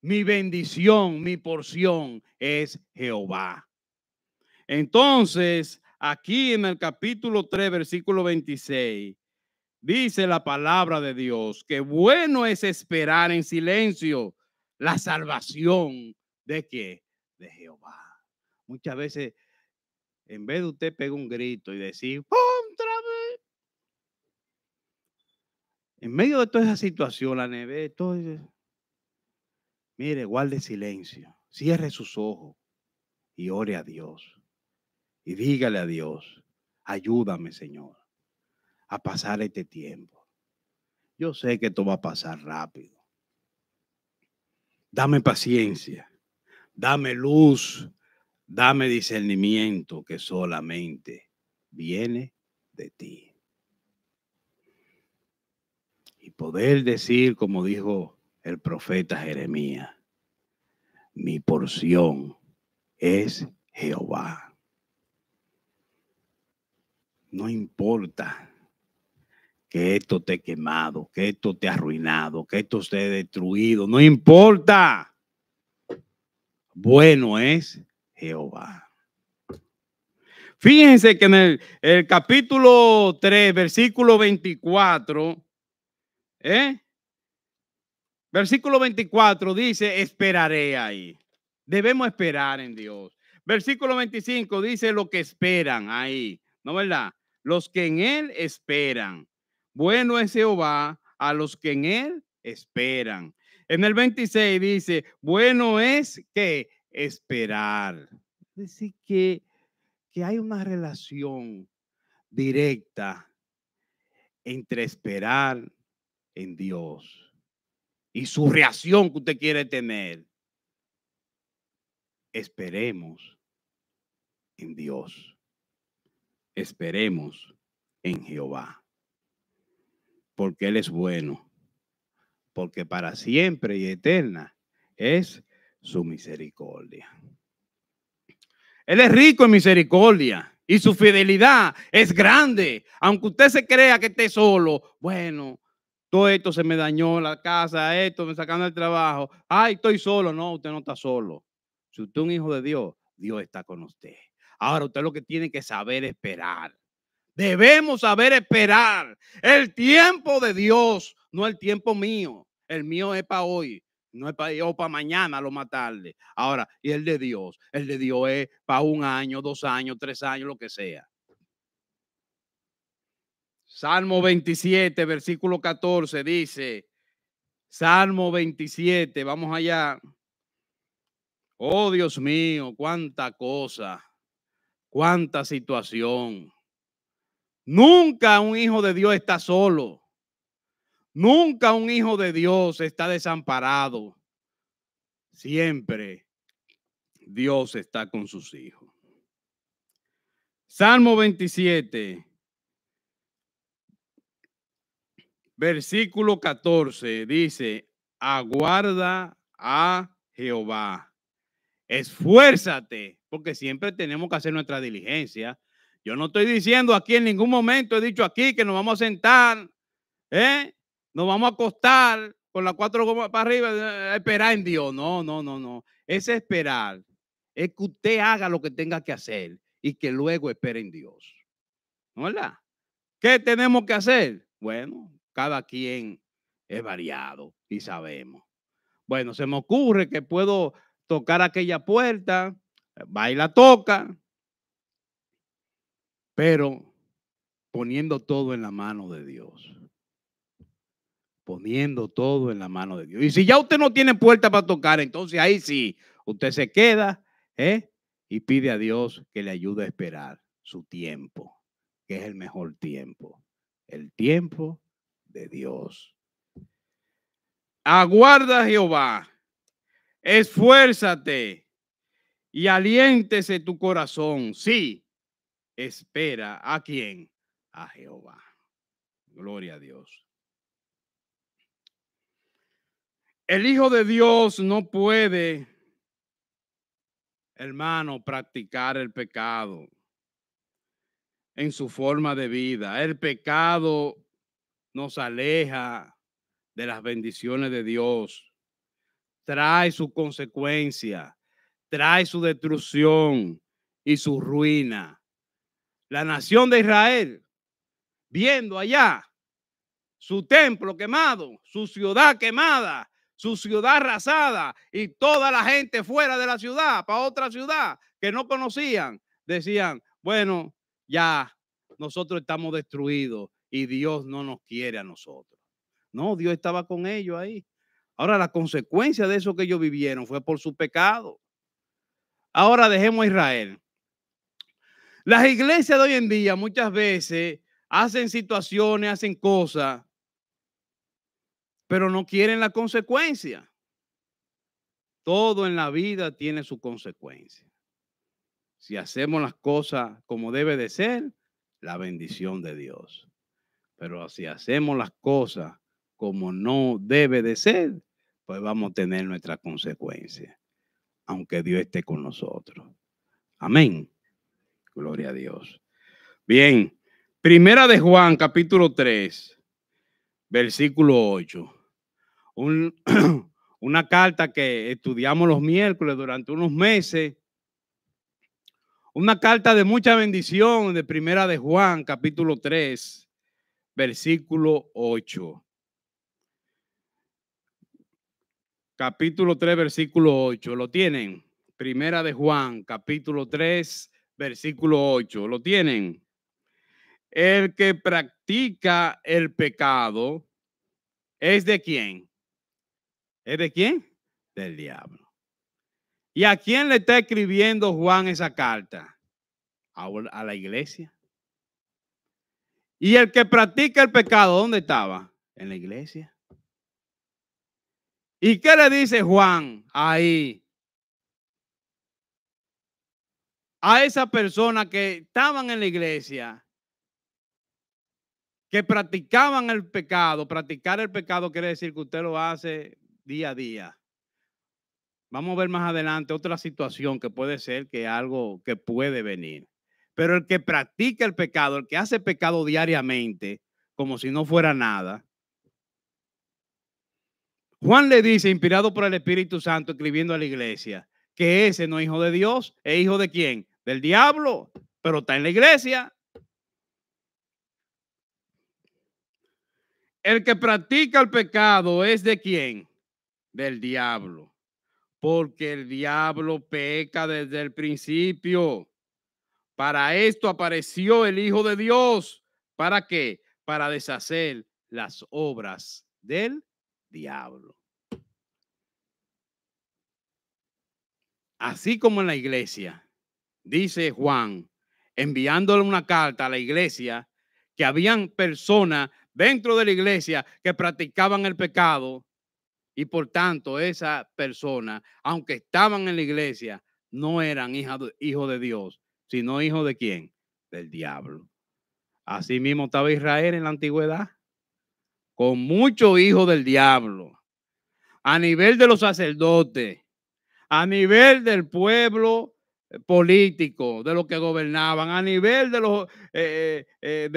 Mi bendición, mi porción es Jehová. Entonces, aquí en el capítulo 3, versículo 26, dice la palabra de Dios que bueno es esperar en silencio la salvación de ¿qué? De Jehová. Muchas veces, en vez de usted pegar un grito y decir, otra vez, en medio de toda esa situación, la nevera, mire, guarde silencio, cierre sus ojos y ore a Dios. Y dígale a Dios, ayúdame, Señor, a pasar este tiempo. Yo sé que esto va a pasar rápido. Dame paciencia, dame luz, dame discernimiento que solamente viene de ti. Y poder decir, como dijo el profeta Jeremías, mi porción es Jehová. No importa que esto esté quemado, que esto esté arruinado, que esto esté destruido, no importa. Bueno es Jehová. Fíjense que en el capítulo 3, versículo 24, versículo 24 dice, esperaré ahí. Debemos esperar en Dios. Versículo 25 dice lo que esperan ahí, ¿no verdad? Los que en él esperan. Bueno es Jehová a los que en él esperan. En el 26 dice, bueno es que esperar. Es decir, que hay una relación directa entre esperar en Dios y su reacción que usted quiere tener. Esperemos en Dios. Esperemos en Jehová. Porque Él es bueno. Porque para siempre y eterna es su misericordia. Él es rico en misericordia y su fidelidad es grande. Aunque usted se crea que esté solo, bueno, todo esto se me dañó, la casa, esto, me sacaron del trabajo. Ay, estoy solo. No, usted no está solo. Si usted es un hijo de Dios, Dios está con usted. Ahora usted lo que tiene que saber esperar. Debemos saber esperar el tiempo de Dios, no el tiempo mío. El mío es para hoy, no es para mañana, lo más tarde. Ahora, y el de Dios es para 1 año, 2 años, 3 años, lo que sea. Salmo 27, versículo 14 dice, Salmo 27, vamos allá. Oh, Dios mío, cuánta cosa, cuánta situación. Nunca un hijo de Dios está solo. Nunca un hijo de Dios está desamparado. Siempre Dios está con sus hijos. Salmo 27, versículo 14 dice, aguarda a Jehová, esfuérzate, porque siempre tenemos que hacer nuestra diligencia. Yo no estoy diciendo aquí en ningún momento, he dicho aquí que nos vamos a sentar, nos vamos a acostar con las 4 gomas para arriba, a esperar en Dios. No, no, no, no. Es esperar. Es que usted haga lo que tenga que hacer y que luego espere en Dios. ¿No es verdad? ¿Qué tenemos que hacer? Bueno, cada quien es variado y sabemos. Bueno, se me ocurre que puedo tocar aquella puerta, va y la toca, pero poniendo todo en la mano de Dios. Poniendo todo en la mano de Dios. Y si ya usted no tiene puerta para tocar, entonces ahí sí, usted se queda y pide a Dios que le ayude a esperar su tiempo, que es el mejor tiempo, el tiempo de Dios. Aguarda a Jehová, esfuérzate y aliéntese tu corazón. Sí, espera a quién, a Jehová. Gloria a Dios. El Hijo de Dios no puede, hermano, practicar el pecado en su forma de vida. El pecado nos aleja de las bendiciones de Dios. Trae su consecuencia, trae su destrucción y su ruina. La nación de Israel, viendo allá su templo quemado, su ciudad quemada, su ciudad arrasada y toda la gente fuera de la ciudad para otra ciudad que no conocían, decían, bueno, ya nosotros estamos destruidos y Dios no nos quiere a nosotros. No, Dios estaba con ellos ahí. Ahora la consecuencia de eso que ellos vivieron fue por su pecado. Ahora dejemos a Israel. Las iglesias de hoy en día muchas veces hacen situaciones, hacen cosas, pero no quieren la consecuencia. Todo en la vida tiene su consecuencia. Si hacemos las cosas como debe de ser, la bendición de Dios. Pero si hacemos las cosas como no debe de ser, pues vamos a tener nuestra consecuencia, aunque Dios esté con nosotros. Amén. Gloria a Dios. Bien, Primera de Juan, capítulo 3, versículo 8. Una carta que estudiamos los miércoles durante unos meses. Una carta de mucha bendición de Primera de Juan, capítulo 3, versículo 8. Capítulo 3, versículo 8. ¿Lo tienen? Primera de Juan, capítulo 3, versículo 8. ¿Lo tienen? El que practica el pecado es de quién. ¿Es de quién? Del diablo. ¿Y a quién le está escribiendo Juan esa carta? A la iglesia. Y el que practica el pecado, ¿dónde estaba? En la iglesia. ¿Y qué le dice Juan ahí a esa persona que estaban en la iglesia, que practicaban el pecado? Practicar el pecado quiere decir que usted lo hace día a día. Vamos a ver más adelante otra situación que puede ser que algo que puede venir. Pero el que practica el pecado, el que hace pecado diariamente, como si no fuera nada, Juan le dice, inspirado por el Espíritu Santo, escribiendo a la iglesia, que ese no es hijo de Dios, es hijo de quién? Del diablo, pero está en la iglesia. El que practica el pecado es de quién? Del diablo, porque el diablo peca desde el principio. Para esto apareció el Hijo de Dios. ¿Para qué? Para deshacer las obras del diablo. así como en la iglesia, dice Juan, enviándole una carta a la iglesia, que habían personas dentro de la iglesia que practicaban el pecado y por tanto esas personas, aunque estaban en la iglesia, no eran hijos de Dios, sino hijos de quién? Del diablo. Así mismo estaba Israel en la antigüedad, con muchos hijos del diablo, a nivel de los sacerdotes, a nivel del pueblo político, de los que gobernaban, a nivel de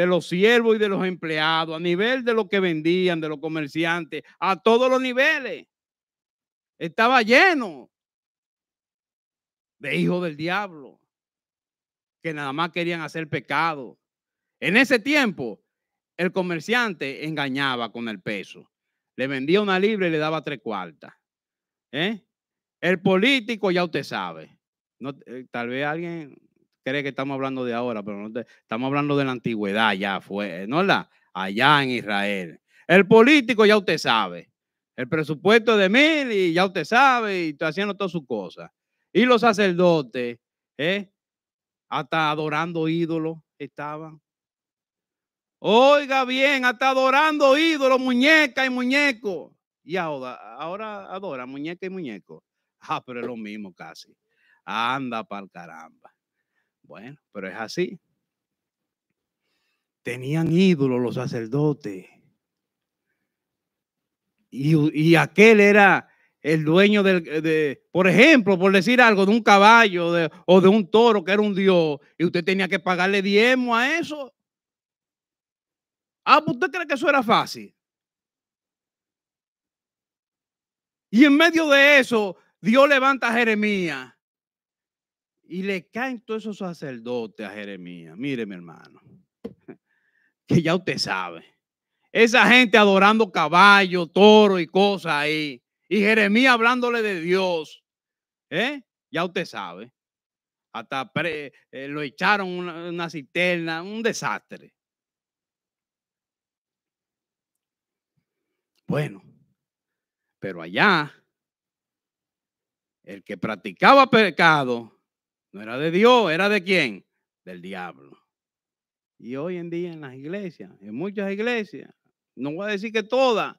los siervos y de los empleados, a nivel de los que vendían, de los comerciantes, a todos los niveles. Estaba lleno de hijos del diablo que nada más querían hacer pecado. En ese tiempo, el comerciante engañaba con el peso. Le vendía una libra y le daba 3/4. El político ya usted sabe. No, tal vez alguien cree que estamos hablando de ahora, pero no estamos hablando de la antigüedad ya fue, ¿no? Allá en Israel. El político ya usted sabe. El presupuesto de 1000 y ya usted sabe y está haciendo todas sus cosas. Y los sacerdotes, hasta adorando ídolos estaban. Oiga bien, hasta adorando ídolos, muñecas y muñecos. Y ahora adora muñeca y muñeco. Pero es lo mismo casi. Anda para el caramba. Bueno, pero es así. Tenían ídolos los sacerdotes. Y aquel era el dueño por ejemplo, por decir algo, de un caballo o de un toro que era un dios. Y usted tenía que pagarle diezmo a eso. Pues ¿usted cree que eso era fácil? Y en medio de eso, Dios levanta a Jeremías y le caen todos esos sacerdotes a Jeremías. Mire, mi hermano, que ya usted sabe. Esa gente adorando caballos, toros y cosas ahí. Y Jeremías hablándole de Dios. Ya usted sabe. Hasta lo echaron una cisterna, un desastre. Bueno, pero allá, el que practicaba pecado no era de Dios, era de quién? Del diablo. Y hoy en día en las iglesias, en muchas iglesias, no voy a decir que todas,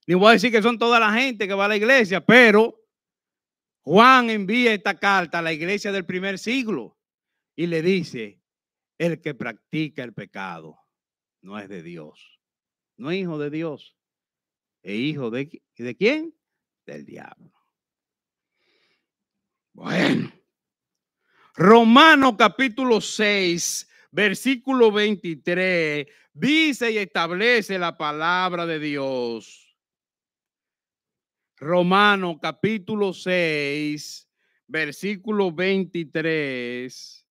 ni voy a decir que son toda la gente que va a la iglesia, pero Juan envía esta carta a la iglesia del primer siglo y le dice, el que practica el pecado no es de Dios, no es hijo de Dios, es hijo ¿de quién? Del diablo. Bueno, Romanos capítulo 6, versículo 23, dice y establece la palabra de Dios. Romanos capítulo 6, versículo 23,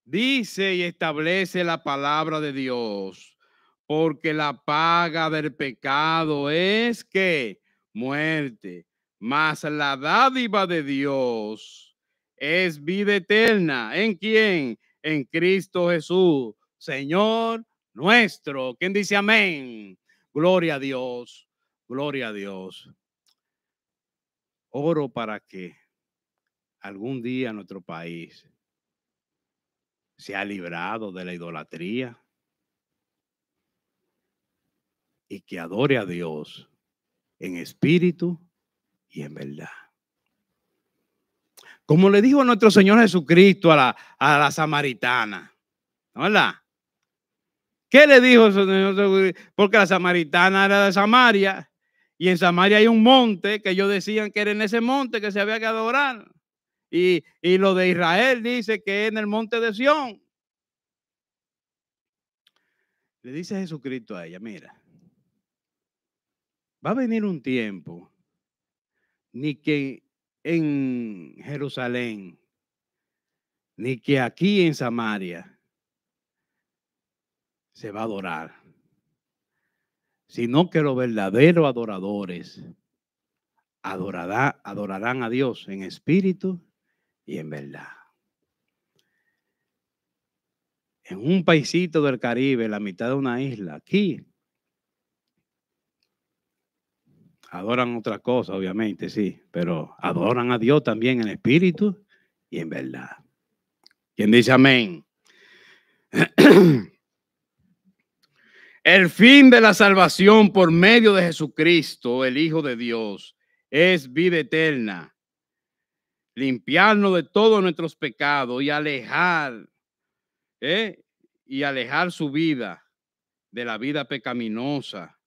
dice y establece la palabra de Dios, porque la paga del pecado es que muerte, mas la dádiva de Dios es vida eterna. ¿En quién? En Cristo Jesús, Señor nuestro. ¿Quién dice amén? Gloria a Dios, gloria a Dios. Oro para que algún día nuestro país sea librado de la idolatría y que adore a Dios en espíritu y en verdad. Como le dijo nuestro Señor Jesucristo a la samaritana, ¿no? ¿Verdad? ¿Qué le dijo? Porque la samaritana era de Samaria y en Samaria hay un monte que ellos decían que era en ese monte que se había que adorar. Y lo de Israel dice que es en el monte de Sión. Le dice Jesucristo a ella, mira, va a venir un tiempo ni que en Jerusalén, ni que aquí en Samaria se va a adorar, sino que los verdaderos adoradores adorarán a Dios en espíritu y en verdad. En un paisito del Caribe, la mitad de una isla, aquí, Adoran otra cosa, obviamente, sí, pero adoran a Dios también en espíritu y en verdad. ¿Quién dice amén? El fin de la salvación por medio de Jesucristo, el Hijo de Dios, es vida eterna, limpiarnos de todos nuestros pecados ¿eh? y alejar su vida de la vida pecaminosa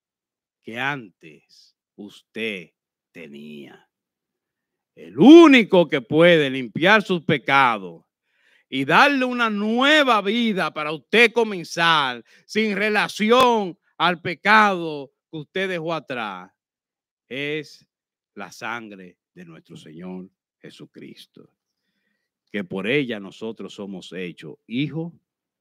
que antes usted tenía. El único que puede limpiar sus pecados y darle una nueva vida para usted comenzar sin relación al pecado que usted dejó atrás es la sangre de nuestro Señor Jesucristo, que por ella nosotros somos hechos hijos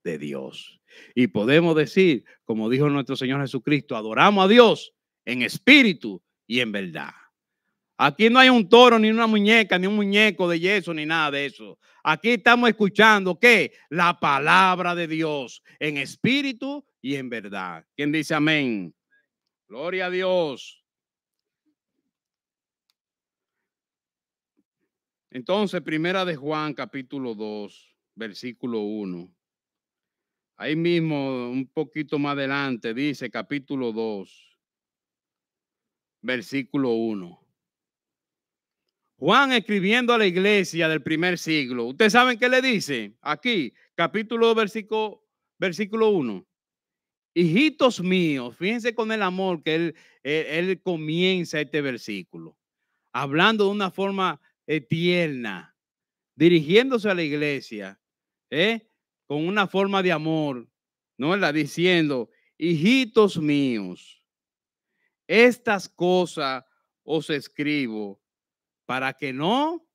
de Dios. Y podemos decir, como dijo nuestro Señor Jesucristo, adoramos a Dios en espíritu y en verdad. Aquí no hay un toro, ni una muñeca, ni un muñeco de yeso, ni nada de eso. Aquí estamos escuchando, ¿qué? La palabra de Dios en espíritu y en verdad. ¿Quién dice amén? Gloria a Dios. Entonces, primera de Juan, capítulo 2, versículo 1. Ahí mismo, un poquito más adelante, dice capítulo 2, versículo 1. Juan escribiendo a la iglesia del primer siglo. ¿Ustedes saben qué le dice? Aquí, capítulo 2, versículo 1. Hijitos míos, fíjense con el amor que él comienza este versículo, hablando de una forma tierna, dirigiéndose a la iglesia, con una forma de amor, ¿no? Diciendo, hijitos míos, estas cosas os escribo para que no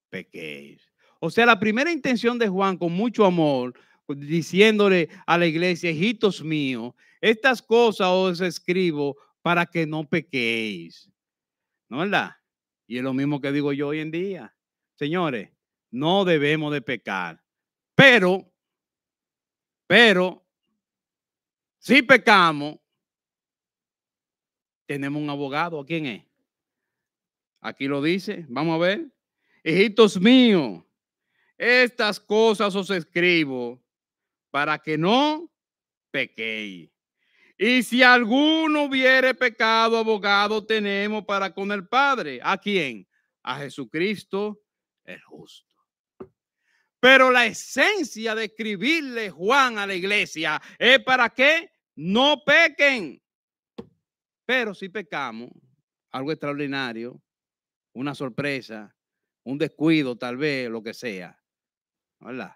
pequéis. O sea, la primera intención de Juan, con mucho amor, diciéndole a la iglesia, hijitos míos, estas cosas os escribo para que no pequéis. ¿No es verdad? Y es lo mismo que digo yo hoy en día. Señores, no debemos de pecar. Pero, si pecamos, tenemos un abogado. ¿A quién es? Aquí lo dice. Vamos a ver. Hijitos míos, estas cosas os escribo para que no pequéis. Y si alguno hubiere pecado, abogado tenemos para con el Padre. ¿A quién? A Jesucristo el justo. Pero la esencia de escribirle Juan a la iglesia es para que no pequen. Pero si pecamos, algo extraordinario, una sorpresa, un descuido tal vez, lo que sea, ¿verdad?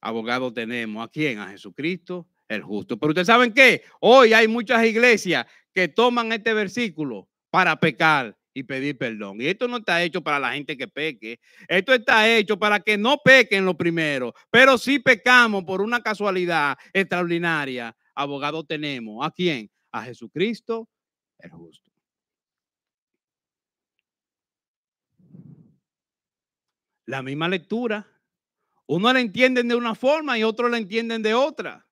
Abogado tenemos. ¿A quién? A Jesucristo el justo. Pero ustedes saben qué, hoy hay muchas iglesias que toman este versículo para pecar y pedir perdón. Y esto no está hecho para la gente que peque. Esto está hecho para que no pequen lo primero. Pero si pecamos por una casualidad extraordinaria, abogado tenemos. ¿A quién? A Jesucristo el justo. La misma lectura. Uno la entienden de una forma y otros la entienden de otra.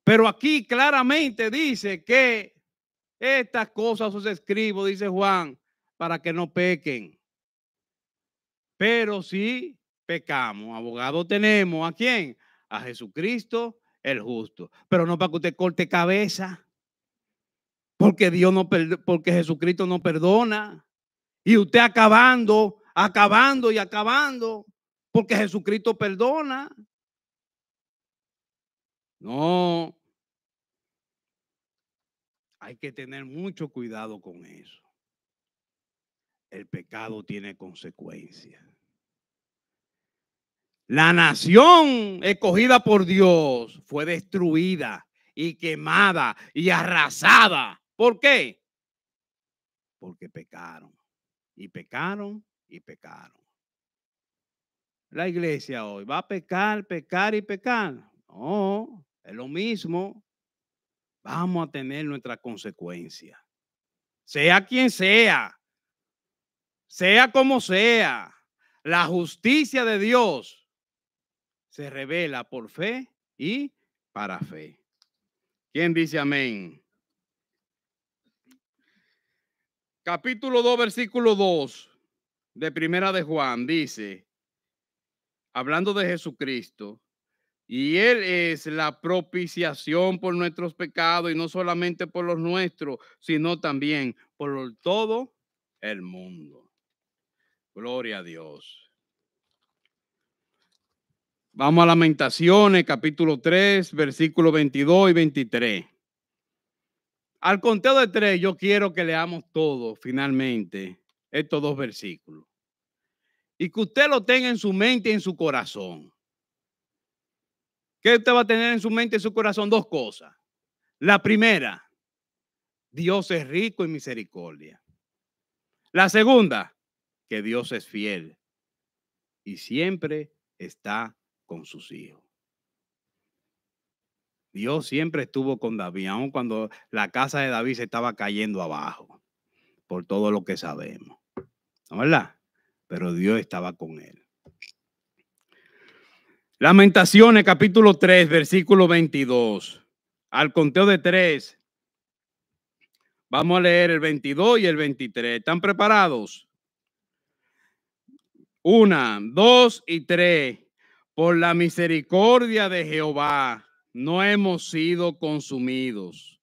Pero aquí claramente dice que estas cosas os escribo, dice Juan, para que no pequen. Pero si pecamos, abogado tenemos, ¿a quién? A Jesucristo el justo. Pero no para que usted corte cabeza, porque porque Jesucristo no perdona. Y usted acabando, porque Jesucristo perdona. No, hay que tener mucho cuidado con eso. El pecado tiene consecuencias. La nación escogida por Dios fue destruida y quemada y arrasada. ¿Por qué? Porque pecaron y pecaron y pecaron. La iglesia hoy va a pecar, pecar y pecar. No, es lo mismo. Vamos a tener nuestra consecuencia. Sea quien sea como sea, la justicia de Dios se revela por fe y para fe. ¿Quién dice amén? capítulo 2, versículo 2 de Primera de Juan dice, hablando de Jesucristo, y Él es la propiciación por nuestros pecados y no solamente por los nuestros, sino también por todo el mundo. Gloria a Dios. Vamos a Lamentaciones, capítulo 3, versículos 22 y 23. Al conteo de 3, yo quiero que leamos todo, finalmente, estos dos versículos. Y que usted lo tenga en su mente y en su corazón. ¿Qué usted va a tener en su mente y en su corazón? Dos cosas. La primera, Dios es rico en misericordia. La segunda, que Dios es fiel y siempre está con sus hijos. Dios siempre estuvo con David, aun cuando la casa de David se estaba cayendo abajo, por todo lo que sabemos. ¿No, verdad? Pero Dios estaba con él. Lamentaciones, capítulo 3, versículo 22. Al conteo de 3, vamos a leer el 22 y el 23. ¿Están preparados? 1, 2 y 3. Por la misericordia de Jehová no hemos sido consumidos,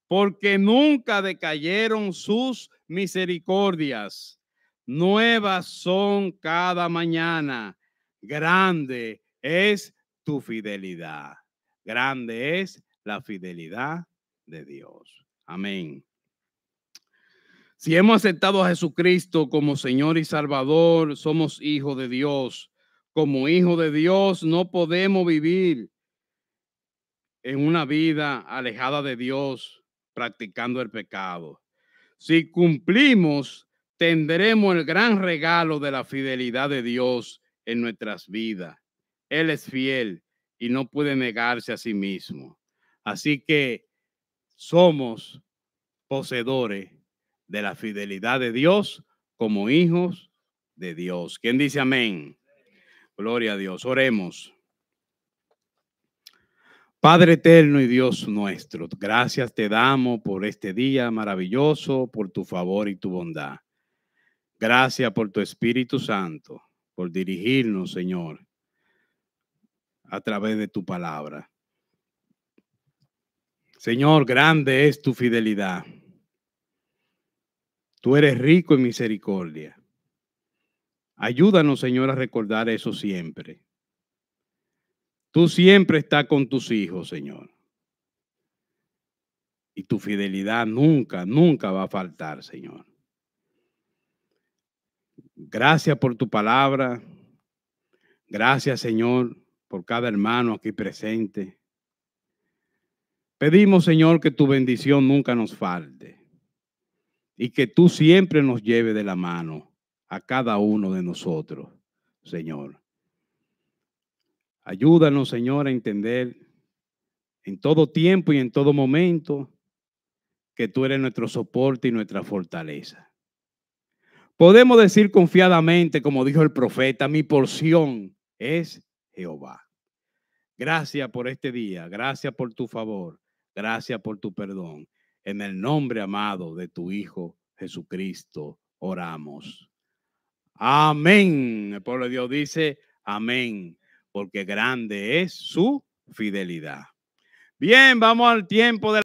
porque nunca decayeron sus misericordias. Nuevas son cada mañana. Grande es tu fidelidad. Grande es la fidelidad de Dios. Amén. Si hemos aceptado a Jesucristo como Señor y Salvador, somos hijos de Dios. Como hijos de Dios no podemos vivir en una vida alejada de Dios, practicando el pecado. Si cumplimos, tendremos el gran regalo de la fidelidad de Dios en nuestras vidas. Él es fiel y no puede negarse a sí mismo. Así que somos poseedores de la fidelidad de Dios como hijos de Dios. ¿Quién dice amén? Gloria a Dios. Oremos. Padre eterno y Dios nuestro, gracias te damos por este día maravilloso, por tu favor y tu bondad. Gracias por tu Espíritu Santo, por dirigirnos, Señor, a través de tu palabra. Señor, grande es tu fidelidad. Tú eres rico en misericordia. Ayúdanos, Señor, a recordar eso siempre. Tú siempre estás con tus hijos, Señor. Y tu fidelidad nunca, nunca va a faltar, Señor. Gracias por tu palabra. Gracias, Señor, por cada hermano aquí presente. Pedimos, Señor, que tu bendición nunca nos falte y que tú siempre nos lleves de la mano a cada uno de nosotros, Señor. Ayúdanos, Señor, a entender en todo tiempo y en todo momento que tú eres nuestro soporte y nuestra fortaleza. Podemos decir confiadamente, como dijo el profeta, mi porción es Jehová. Gracias por este día, gracias por tu favor, gracias por tu perdón. En el nombre amado de tu Hijo Jesucristo oramos. Amén. El pueblo de Dios dice amén, porque grande es su fidelidad. Bien, vamos al tiempo de